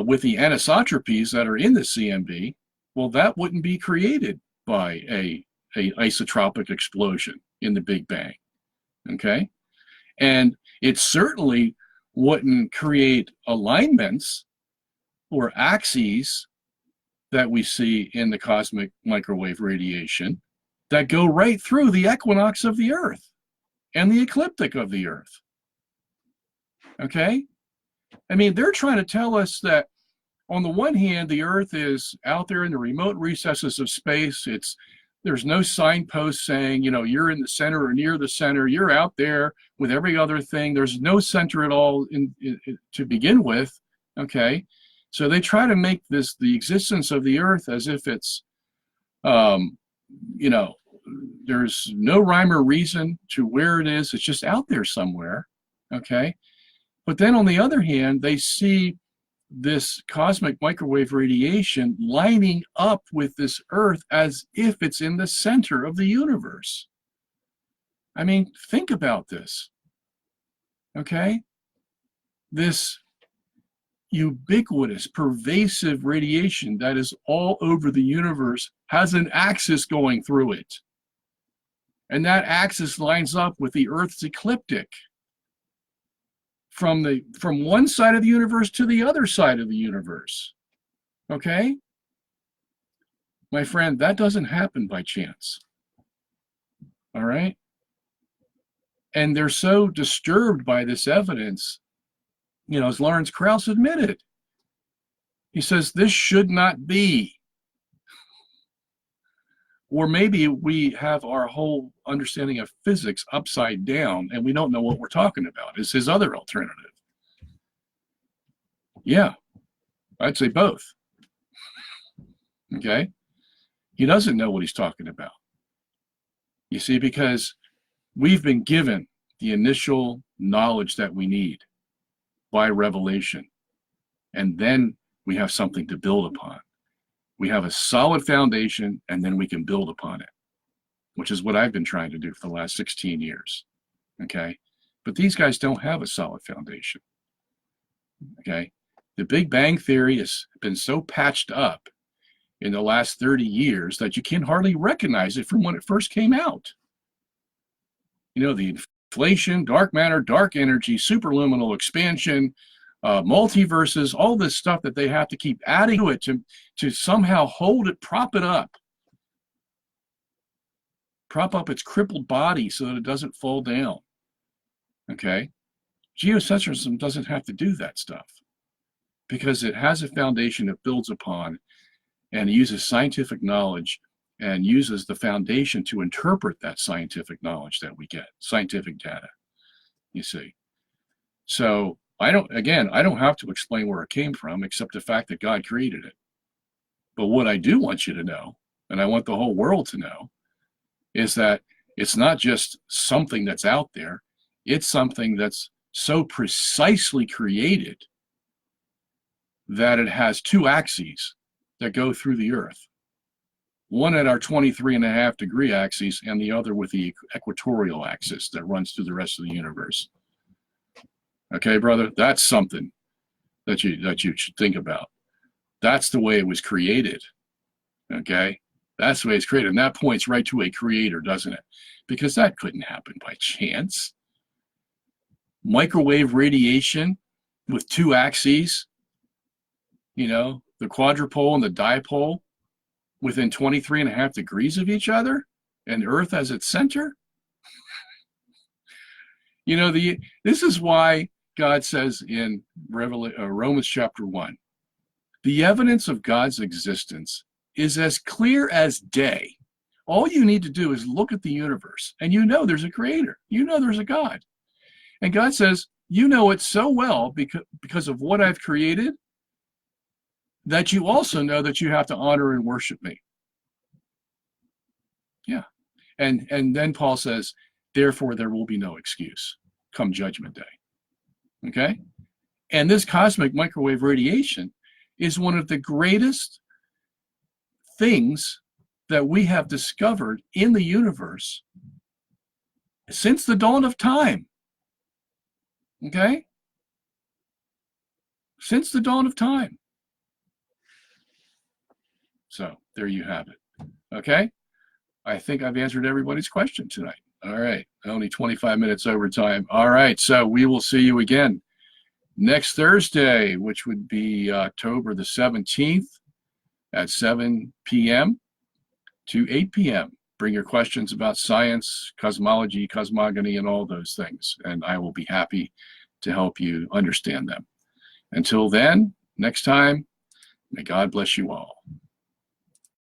with the anisotropies that are in the CMB, well, that wouldn't be created by a isotropic explosion in the Big Bang. Okay? And it certainly wouldn't create alignments or axes that we see in the cosmic microwave radiation that go right through the equinox of the Earth and the ecliptic of the Earth. Okay? I mean, they're trying to tell us that on the one hand, the Earth is out there in the remote recesses of space. There's no signpost saying, you're in the center or near the center. You're out there with every other thing. There's no center at all to begin with. Okay? So they try to make the existence of the Earth as if it's, there's no rhyme or reason to where it is. It's just out there somewhere. Okay? But then on the other hand, they see this cosmic microwave radiation lining up with this Earth as if it's in the center of the universe. I mean, think about this. Okay? This ubiquitous, pervasive radiation that is all over the universe has an axis going through it. And that axis lines up with the Earth's ecliptic. From one side of the universe to the other side of the universe. Okay? My friend, that doesn't happen by chance. All right? And they're so disturbed by this evidence, as Lawrence Krauss admitted. He says, this should not be. Or maybe we have our whole understanding of physics upside down and we don't know what we're talking about, is his other alternative. Yeah, I'd say both. Okay? He doesn't know what he's talking about. You see, because we've been given the initial knowledge that we need by revelation. And then we have something to build upon. We have a solid foundation, and then we can build upon it, which is what I've been trying to do for the last 16 years. Okay? But these guys don't have a solid foundation. Okay? The Big Bang Theory has been so patched up in the last 30 years that you can hardly recognize it from when it first came out. The inflation, dark matter, dark energy, superluminal expansion, multiverses, all this stuff that they have to keep adding to it to somehow hold it, prop up its crippled body so that it doesn't fall down. Okay? Geocentrism doesn't have to do that stuff because it has a foundation it builds upon and uses scientific knowledge and uses the foundation to interpret that scientific knowledge that we get, scientific data, you see. So I don't have to explain where it came from except the fact that God created it. But what I do want you to know, and I want the whole world to know, is that it's not just something that's out there. It's something that's so precisely created that it has two axes that go through the Earth. One at our 23.5 degree axis and the other with the equatorial axis that runs through the rest of the universe. Okay, brother, that's something that you should think about. That's the way it was created. Okay? That's the way it's created. And that points right to a creator, doesn't it? Because that couldn't happen by chance. Microwave radiation with two axes, the quadrupole and the dipole within 23.5 degrees of each other, and Earth as its center. This is why God says in Romans chapter 1, the evidence of God's existence is as clear as day. All you need to do is look at the universe, and there's a creator. There's a God. And God says, it so well because of what I've created, that you also know that you have to honor and worship me. Yeah. And then Paul says, therefore there will be no excuse come judgment day. Okay? And this cosmic microwave radiation is one of the greatest things that we have discovered in the universe since the dawn of time. Okay? Since the dawn of time. So there you have it. Okay? I think I've answered everybody's question tonight. All right. Only 25 minutes overtime. All right. So we will see you again next Thursday, which would be October the 17th at 7 p.m. to 8 p.m. Bring your questions about science, cosmology, cosmogony, and all those things, and I will be happy to help you understand them. Until then, next time, may God bless you all.